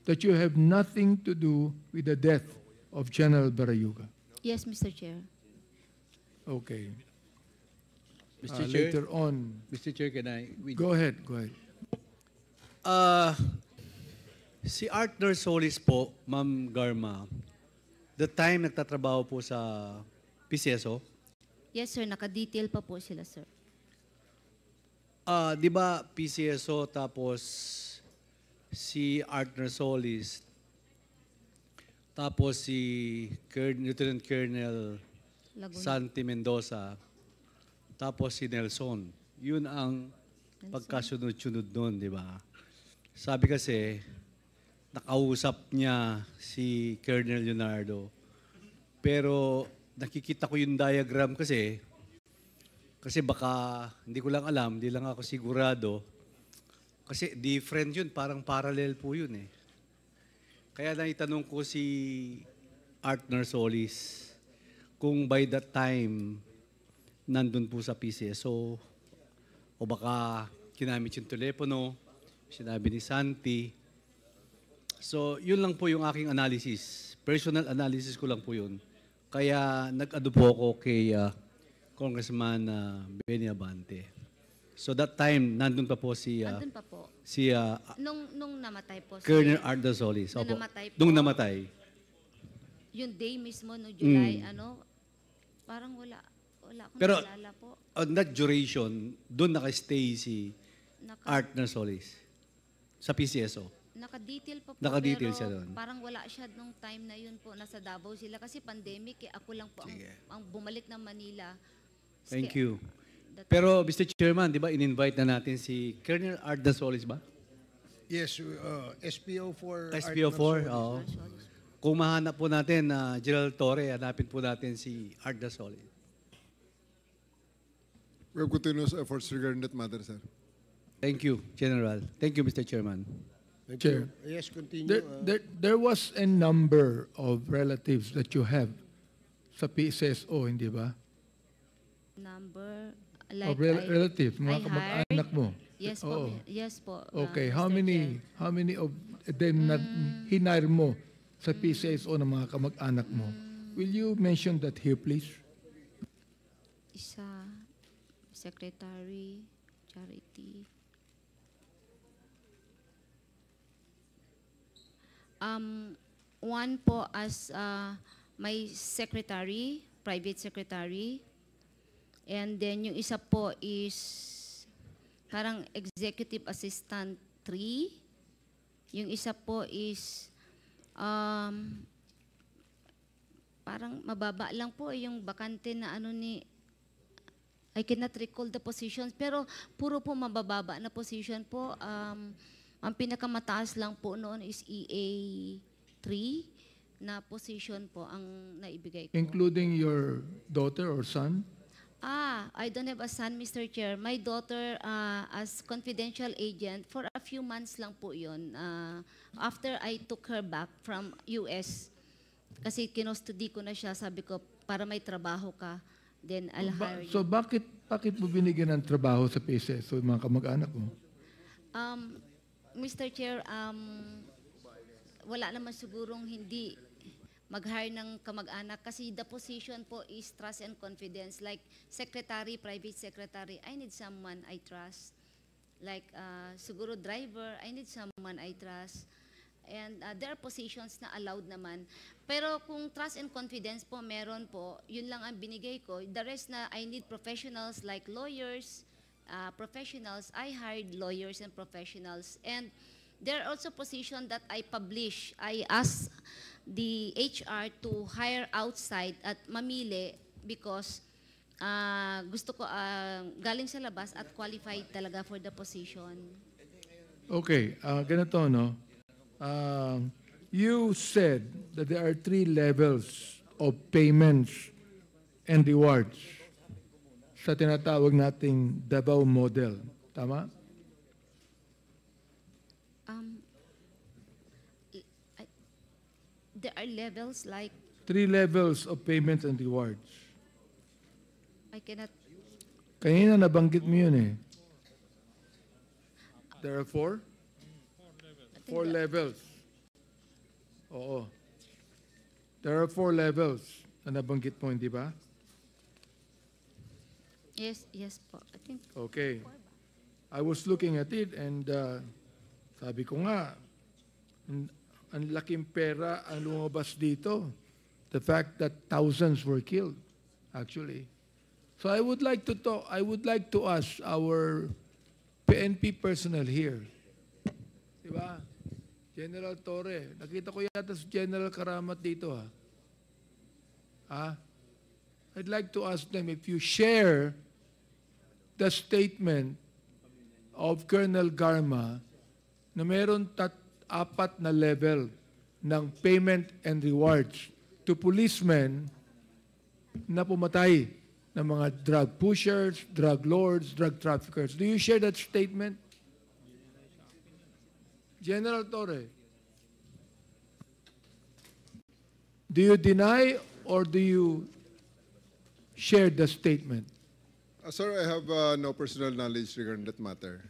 that you have nothing to do with the death of General Barayuga. Yes, Mr. Chair. Okay. Mr. Chair, Later on. Mr. Chair, can I? Go ahead, go ahead. Si Arthur Solis po, Ma'am Garma, the time nagtatrabaho po sa PCSO, Yes, sir. Naka-detail pa po sila, sir. di ba PCSO tapos si Arthur Solis, tapos si Lieutenant Colonel Laguna. Santi Mendoza, tapos si Nelson. Yun ang pagkasunod-sunod doon, di ba? Sabi kasi, nakausap niya si Colonel Leonardo. Pero nakikita ko yung diagram kasi baka, hindi ko lang alam, hindi lang ako sigurado. Kasi different yun, parang parallel po yun eh. Kaya naitanong ko si Arthur Solis kung by that time nandun po sa PCSO o baka kinamit yung telepono, sinabi ni Santi. So, yun lang po yung aking analysis. Personal analysis ko lang po yun. Kaya nag-ano po ako kay Congressman Benny Abante. So that time, nandun pa po si Andun pa po. Nung namatay po. Colonel Arthur Solis. Nung Opo. namatay po. Nung namatay. Yung day mismo, no July, parang wala akong Pero naalala po. on that duration, doon naka-stay si Arthur Solis sa PCSO. Naka-detail pa po. Naka-detail pero siya doon. Parang wala siya nung time na yun po. Nasa Davao sila. Kasi pandemic, ako lang po ang bumalik ng Manila. Thank you. Pero Mr. Chairman, di ba, in-invite na natin si Colonel Arthur Solis ba? Yes, SPO4. SPO4, oo. Kung mahanap po natin na General Torre, hanapin po natin si Arthur Solis. We have continuous efforts regarding that matter, sir. Thank you, General. Thank you, Mr. Chairman. Chair. Yes, continue. There was a number of relatives that you have sa PCSO, hindi ba? Number, Of relative, mga kamag-anak mo. Yes po. Oo. Yes po. Okay, Mr. how many of them na hinire mo sa PCSO ng mga kamag-anak mo? Will you mention that here, please? Isa, secretary, charity. One po as my secretary, private secretary. And then yung isa po is parang executive assistant 3. Yung isa po is parang mababa lang po yung bakante na ano ni, I cannot recall the positions, pero puro po mabababa na position po. Ang pinakamataas lang po noon is EA3 na position po ang naibigay ko. Including your daughter or son? I don't have a son, Mr. Chair. My daughter, as confidential agent, for a few months lang po yun. After I took her back from US, kasi kinustudi ko na siya, sabi ko, para may trabaho ka, then I'll hire you. So bakit mo binigyan ng trabaho sa PCSO yung mga kamag-anak mo? Mr. Chair, wala naman sigurong hindi mag-hire ng kamag-anak kasi the position po is trust and confidence. Like secretary, private secretary, I need someone I trust. Like siguro driver, I need someone I trust. And there are positions na allowed naman. Pero kung trust and confidence po, meron po, yun lang ang binigay ko. The rest na I need professionals like lawyers, professionals, I hired lawyers and professionals. And there are also positions that I publish. I ask the HR to hire outside at mamili because gusto ko galing sa labas at qualified talaga for the position. Okay, ganito, no? You said that there are 3 levels of payments and rewards sa tinatawag nating Davao model. Tama? There are levels like 3 levels of payments and rewards. I cannot. Kanina nabanggit mo yun eh. There are 4? 4 levels. Oo. There are 4 levels na nabanggit mo, hindi ba? Yes po. I think. Okay. I was looking at it and sabi ko nga, ang laking pera ang lumabas dito. The fact that thousands were killed, actually. So I would like to ask our PNP personnel here. Diba? General Torre. Nakita ko yata si General Karamat dito, ha? I'd like to ask them if you share the statement of Colonel Garma na meron 4 na level ng payment and rewards to policemen na pumatay ng mga drug pushers, drug lords, drug traffickers. Do you share that statement? General Torre, do you deny or do you share the statement? Sir, I have no personal knowledge regarding that matter.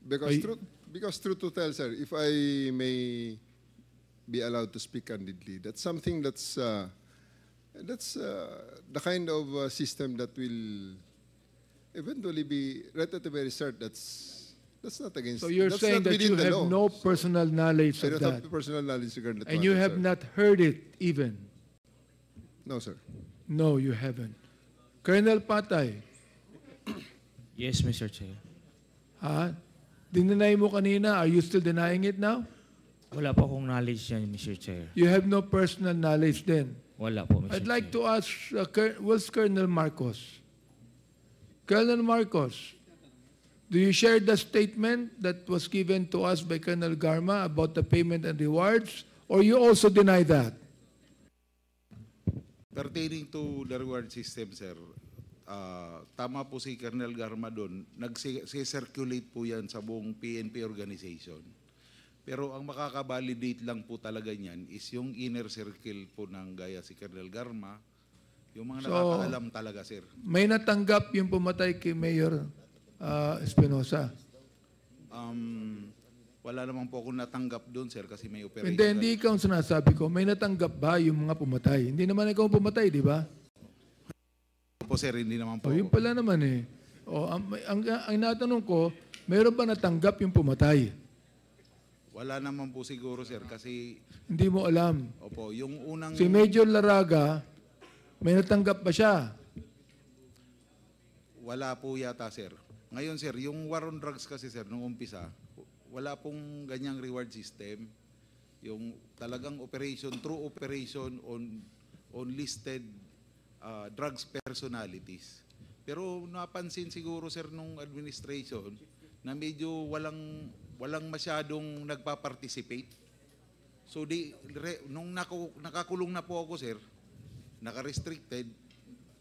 Because truth to tell, sir, if I may be allowed to speak candidly, that's something that's the kind of system that will eventually be right at the very start. That's not against. So you're that's saying not that you within the have law. no personal knowledge I of don't that, have personal knowledge regarding that and matter, you have sir. not heard it even. No, sir. No, you haven't. Colonel Patay, Yes, Mr. Chair. Dinay mo kanina. Are you still denying it now? Wala po akong knowledge yan, Mr. Chair. You have no personal knowledge then. Wala po, Mr. I'd like Chair. to ask, where's Colonel Marcos? Colonel Marcos, do you share the statement that was given to us by Colonel Garma about the payment and rewards, or you also deny that? Pertaining to the reward system, sir, tama po si Colonel Garma doon, nag-circulate po yan sa buong PNP organization. Pero ang makaka-validate lang po talaga niyan is yung inner circle po ng gaya si Colonel Garma, yung mga nakakaalam talaga, sir. May natanggap yung pumatay kay Mayor Espinosa. Wala naman po akong natanggap doon, sir, kasi may operation. Hindi ikaw ang sinasabi ko. May natanggap ba yung mga pumatay? Hindi naman ikaw ang pumatay, di ba? Po, sir, hindi naman po. Yun pala naman eh. Ang natanong ko, mayroon ba natanggap yung pumatay? Wala naman po siguro, sir, kasi... Hindi mo alam. Opo, yung unang... Si Major Laraga, may natanggap ba siya? Wala po yata, sir. Ngayon, sir, yung war on drugs kasi, sir, nung umpisa, wala pong ganyang reward system. Yung talagang operation, true operation on listed drugs personalities. Pero napansin siguro, sir, nung administration na medyo walang masyadong nagpa-participate. So nung nakakulong na po ako, sir, naka-restricted,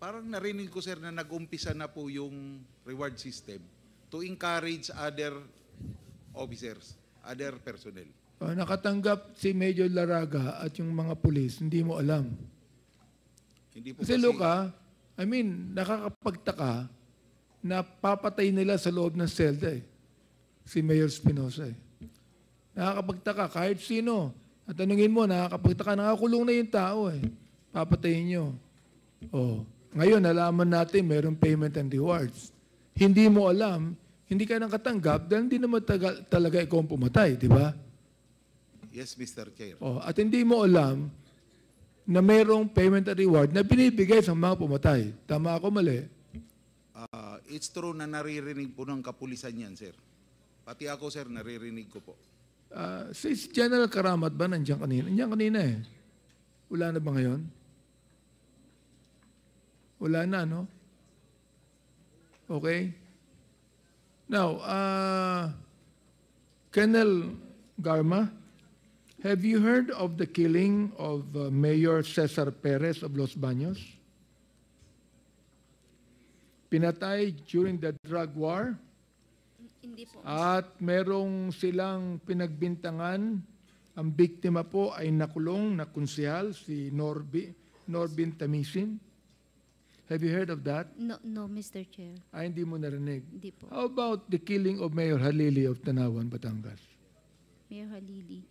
parang narinig ko, sir, na nag-umpisa na po yung reward system to encourage other officers, other personnel. Nakatanggap si Major Laraga at yung mga pulis, hindi mo alam. Hindi po Kasi Luca, nakakapagtaka na papatay nila sa loob ng selda eh. Si Mayor Espinosa eh. Nakakapagtaka kahit sino. At tanungin mo, nakakapagtaka, nakakulong na yung tao eh. Papatayin nyo. Ngayon, nalaman natin mayroong payment and rewards. Hindi mo alam, hindi ka nang katanggap dahil hindi naman talaga ikaw ang pumatay, di ba? Yes, Mr. Chair. At hindi mo alam na mayroong payment and reward na binibigay sa mga pumatay. Tama ako, mali? It's true na naririnig po ng kapulisan yan, sir. Pati ako, sir, naririnig ko po. Si General Karamat ba nandiyan kanina? Nandiyan kanina eh. Wala na ba ngayon? Wala na, no? Okay? Now, Colonel Garma, have you heard of the killing of Mayor Cesar Perez of Los Baños? Pinatay during the drug war. Hindi po. At merong silang pinagbintangan. Ang biktima po ay nakulong na konsehal, si Norbin Tamisin. Have you heard of that? No, Mr. Chair. Hindi mo narinig. Hindi po. How about the killing of Mayor Halili of Tanawan, Batangas? Mayor Halili.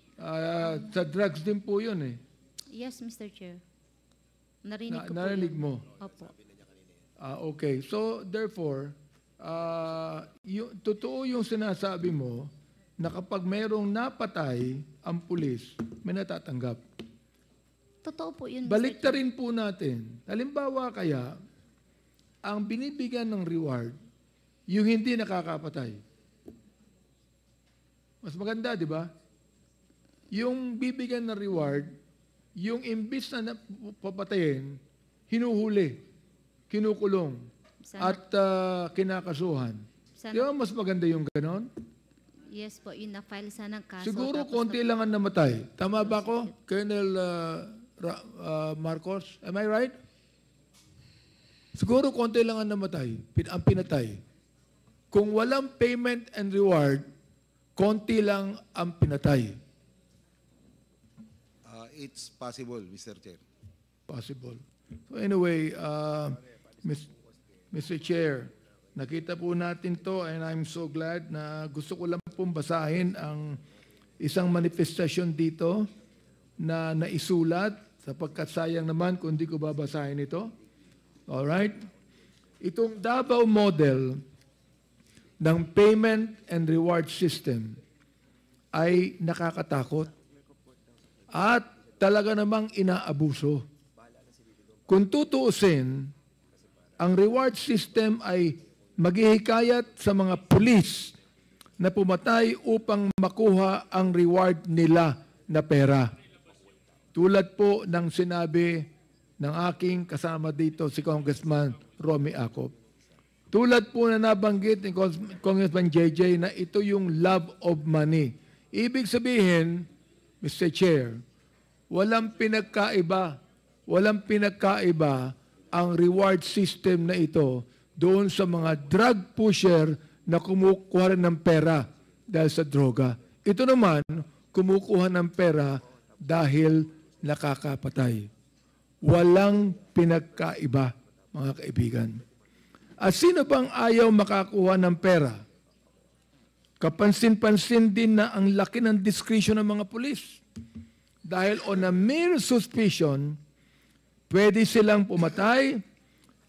Sa drugs din po yun eh. Yes, Mr. Chair. Narinig ko po narinig yun. mo? Opo. Okay. So, therefore, totoo yung sinasabi mo na kapag mayroong napatay ang pulis, may natatanggap. Totoo po yun, Mr. Baliktarin po natin. Halimbawa kaya, ang binibigyan ng reward, yung hindi nakakapatay. Mas maganda, di ba? Yung bibigyan ng reward, yung imbis na papatayin, hinuhuli, kinukulong, at kinakasuhan. Di ba mas maganda yung ganon? Yes po, yun na-file sana ng kaso. Siguro konti lang ang namatay. Tama ba ko, Colonel Marcos? Am I right? Siguro konti lang ang namatay, ang pinatay. Kung walang payment and reward, konti lang ang pinatay. It's possible, Mr. Chair. Possible. So anyway, Mr. Chair, nakita po natin to and I'm so glad na gusto ko lang pong basahin ang isang manifestasyon dito na naisulat sapagkat sayang naman kung hindi ko babasahin ito. Alright? Itong Davao model ng payment and reward system ay nakakatakot at talaga namang inaabuso. Kung tutuusin, ang reward system ay maghihikayat sa mga pulis na pumatay upang makuha ang reward nila na pera. Tulad po ng sinabi ng aking kasama dito, si Congressman Romy Acop. Tulad po na nabanggit ni Congressman JJ na ito yung love of money. Ibig sabihin, Mr. Chair, walang pinagkaiba ang reward system na ito doon sa mga drug pusher na kumukuha ng pera dahil sa droga. Ito naman, kumukuha ng pera dahil nakakapatay. Walang pinagkaiba, mga kaibigan. At sino bang ayaw makakuha ng pera? Kapansin-pansin din na ang laki ng discretion ng mga pulis. Dahil on a mere suspicion, pwede silang pumatay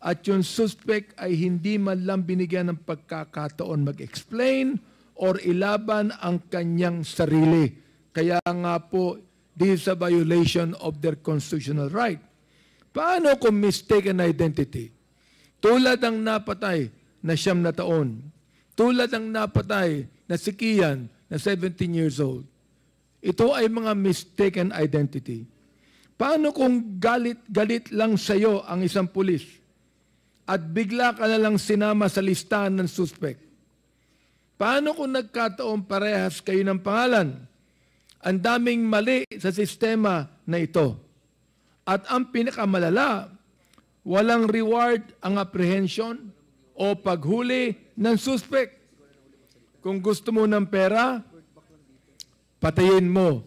at yung suspect ay hindi man lang binigyan ng pagkakataon mag-explain or ilaban ang kanyang sarili. Kaya nga po, this is a violation of their constitutional right. Paano kung mistaken identity? Tulad ng napatay na 9 na taon. Tulad ng napatay na si Kian na 17 years old. Ito ay mga mistaken identity. Paano kung galit lang sa'yo ang isang pulis at bigla ka na lang sinama sa listahan ng suspect? Paano kung nagkataon parehas kayo ng pangalan? Ang daming mali sa sistema na ito. At ang pinakamalala, walang reward ang apprehension o paghuli ng suspect. Kung gusto mo ng pera, patayin mo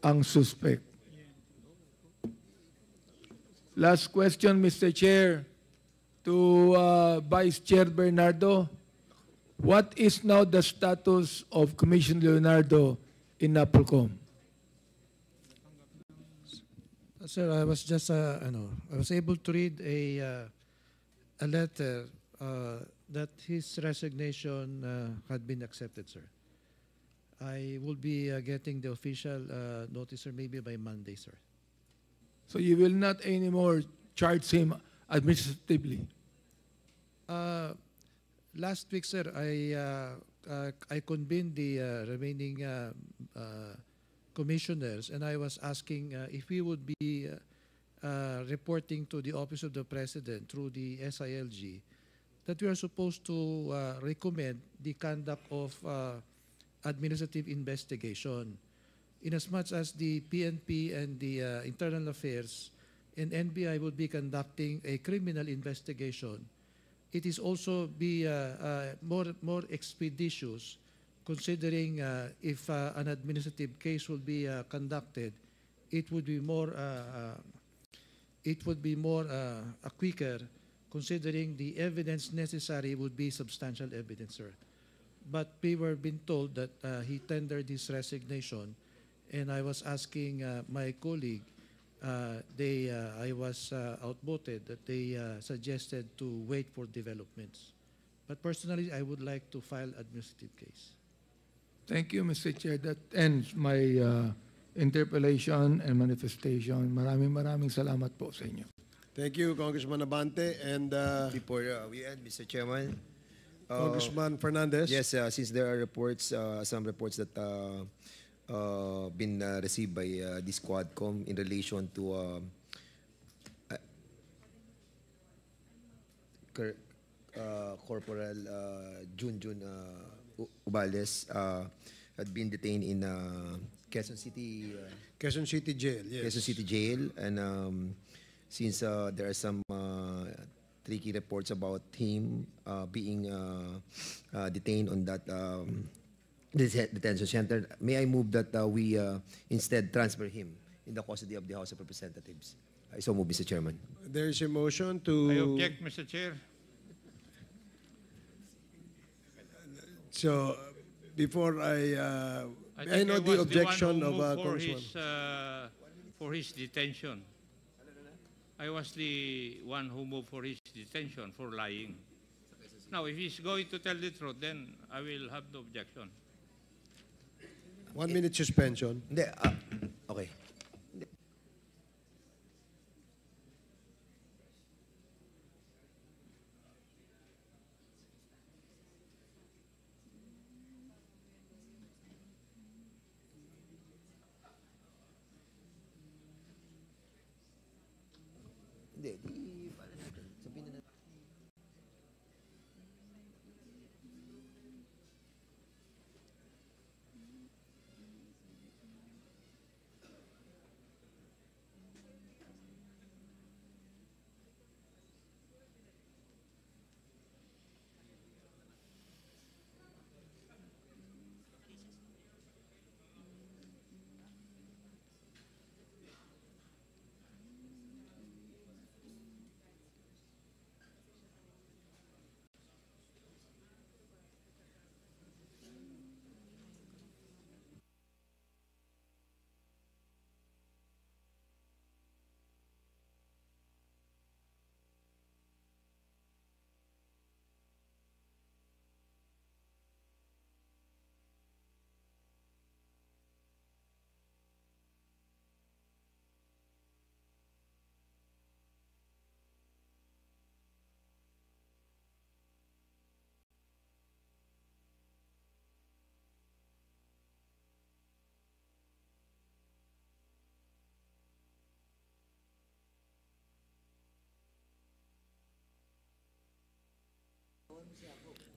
ang suspect. Last question, Mr. Chair, to Vice Chair Bernardo. What is now the status of Commissioner Leonardo in NAPOLCOM? Sir, I was just, I was able to read a letter that his resignation had been accepted, sir. I will be getting the official notice, sir, maybe by Monday, sir. So you will not anymore charge him administratively? Last week, sir, I convened the remaining commissioners, and I was asking if we would be reporting to the Office of the President through the SILG that we are supposed to recommend the conduct of administrative investigation. Inasmuch as the PNP and the Internal Affairs and NBI would be conducting a criminal investigation, it is also be more expeditious, considering if an administrative case will be conducted, it would be more quicker, considering the evidence necessary would be substantial evidence, sir. But we were being told that he tendered his resignation, and I was asking my colleague, I was outvoted that they suggested to wait for developments. But personally, I would like to file administrative case. Thank you, Mr. Chair. That ends my interpellation and manifestation. Maraming salamat po sa inyo. Thank you, Congressman Abante. And Before we end, Mr. Chairman, Congressman Fernandez. yes, since there are reports, some reports that been received by this Quadcom in relation to Corporal Junjun Ubales had been detained in Quezon City. Quezon City Jail, yes. Quezon City Jail, and since there are some tricky reports about him being detained on that detention center, may I move that we instead transfer him in the custody of the House of Representatives? I so move, Mr. Chairman. There is a motion to... I object, Mr. Chair. So, before I think know I the was objection one who of moved Congressman. for his detention. I was the one who moved for his detention for lying. Now, if he's going to tell the truth, then I will have no objection. 1 minute suspension. Hindi, okay. Hindi, sabihin na natin.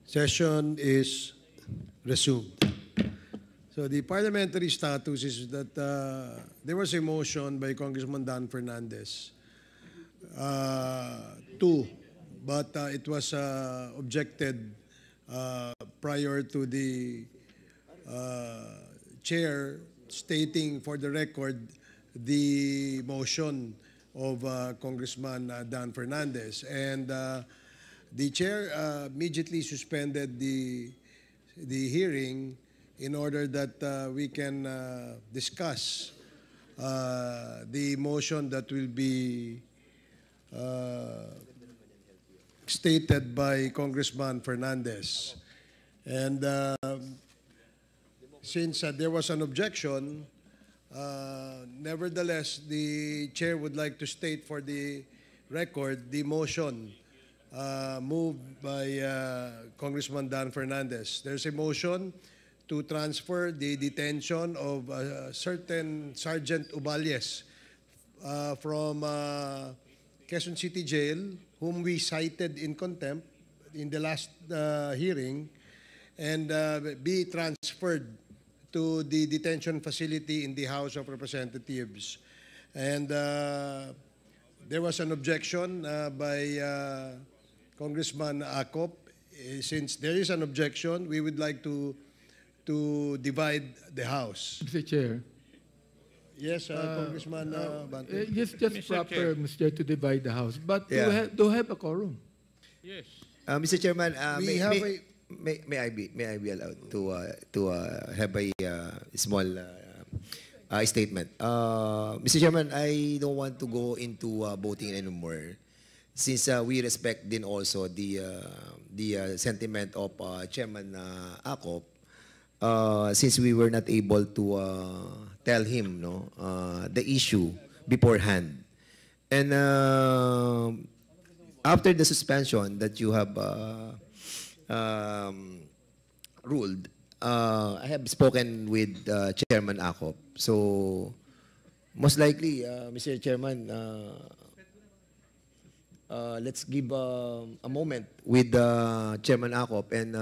Session is resumed. So the parliamentary status is that there was a motion by Congressman Dan Fernandez but it was objected prior to the chair stating for the record the motion of Congressman Dan Fernandez. And the chair immediately suspended the hearing in order that we can discuss the motion that will be stated by Congressman Fernandez. And since there was an objection, nevertheless, the chair would like to state for the record the motion moved by Congressman Dan Fernandez. There's a motion to transfer the detention of certain Sergeant Uballes from Quezon City Jail, whom we cited in contempt in the last hearing, and be transferred to the detention facility in the House of Representatives. And there was an objection by Congressman Acop. Since there is an objection, we would like to divide the House. Mr. Chair. Yes, Congressman Bante. Just Mr. proper, Chair. Mr. Chair, to divide the House. But Yeah. do have a quorum. Yes. Mr. Chairman, We have a- may I be allowed to have a small statement? Mr. Chairman, I don't want to go into voting anymore, since we respect din also the sentiment of Chairman Acop, since we were not able to tell him the issue beforehand. And after the suspension that you have ruled, I have spoken with Chairman Acop. So most likely, Mr. Chairman, let's give a moment with Chairman Acop, and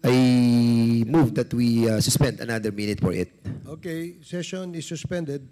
I move that we suspend another minute for it. Okay, session is suspended.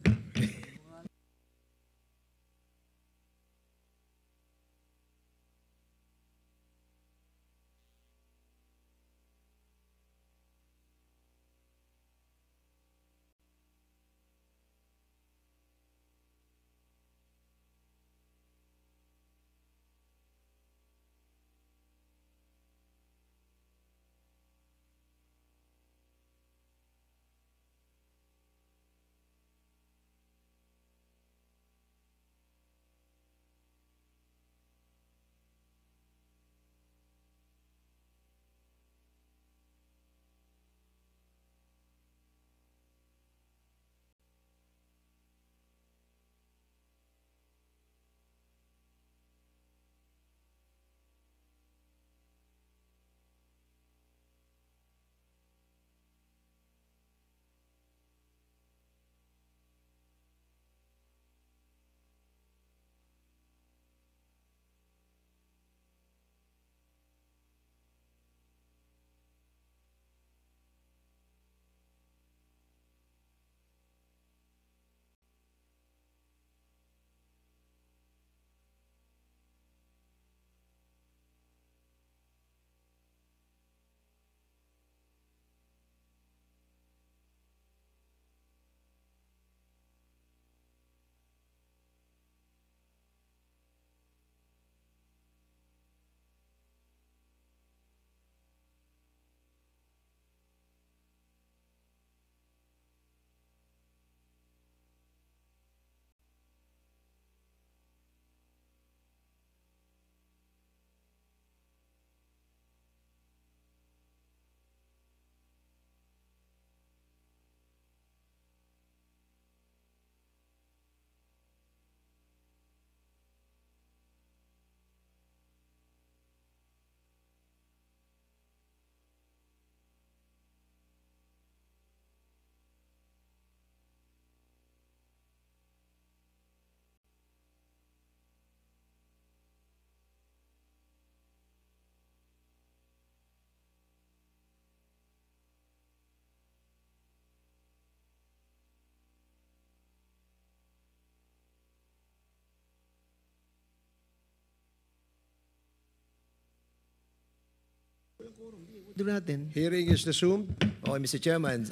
Doon natin. Hearing is resumed. Okay, Mr. Chairman,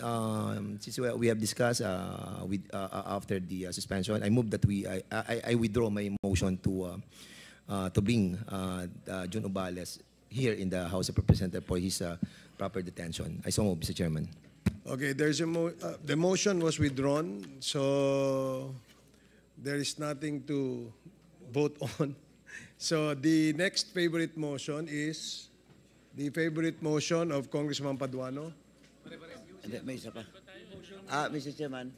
since we have discussed after the suspension, I move that I withdraw my motion to bring June Obales here in the House of Representatives for his proper detention. I so move, Mr. Chairman. Okay, there's the motion was withdrawn, so there is nothing to vote on. So the next favorite motion is the favorite motion of Congressman Paduano. Hindi, may isa pa. Mr. Chairman.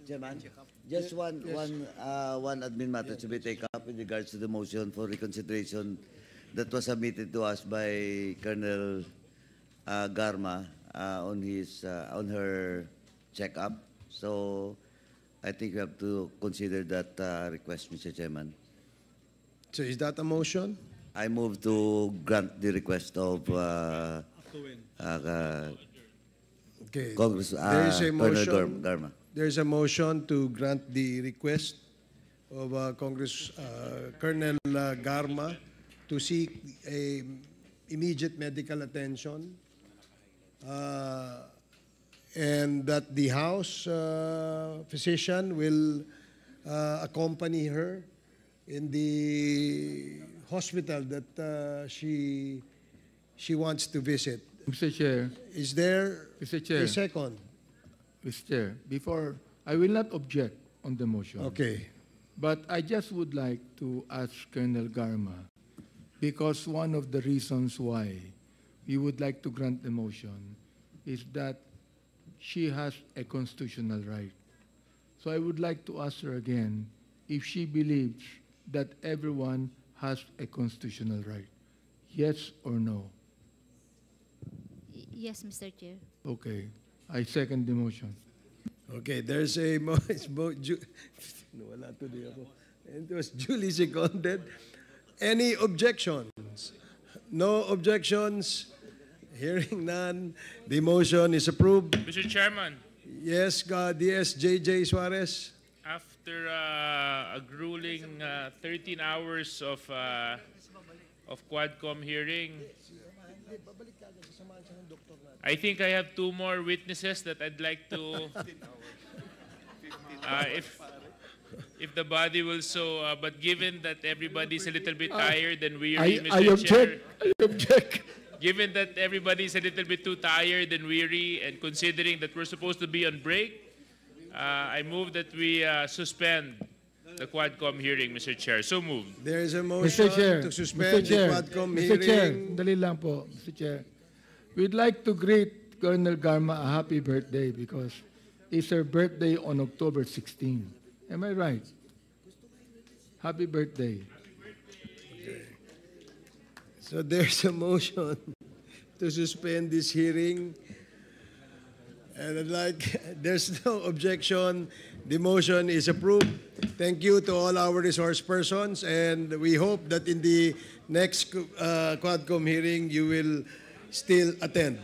Chairman, just one admin matter to be taken up in regards to the motion for reconsideration that was submitted to us by Colonel Garma on her checkup. So I think we have to consider that request, Mr. Chairman. So is that a motion? I move to grant the request of Okay. Congress, There is a Colonel motion. Garma. There is a motion to grant the request of Colonel Garma to seek a immediate medical attention, and that the House physician will accompany her in the hospital that she wants to visit. Mr. Chair. Is there Mr. Chair. a second? Mr. Chair, before, I will not object on the motion. Okay. But I just would like to ask Colonel Garma, because one of the reasons why we would like to grant the motion is that she has a constitutional right. So I would like to ask her again if she believes that everyone has a constitutional right. Yes or no? Yes, Mr. Chair. Okay. I second the motion. Okay, there's a wala tuloy ako. It was duly seconded. Any objections? No objections? Hearing none, the motion is approved. Mr. Chairman, Yes, DSJJ Suarez. after a grueling 13 hours of Quadcom hearing, I think I have two more witnesses that I'd like to, if the body will so, but given that everybody's a little bit tired and weary, Mr. I object. I object. Given that everybody's a little bit too tired and weary, and considering that we're supposed to be on break, I move that we suspend the Quadcom hearing, Mr. Chair. So moved. There is a motion Mr. Chair, to suspend the Quadcom Mr. Chair, hearing. dali lang po, Mr. Chair. We'd like to greet Colonel Garma a happy birthday because it's her birthday on October 16. Am I right? Happy birthday. So there's a motion to suspend this hearing. And I'd like, there's no objection. The motion is approved. Thank you to all our resource persons, and we hope that in the next Quadcom hearing, you will still attend.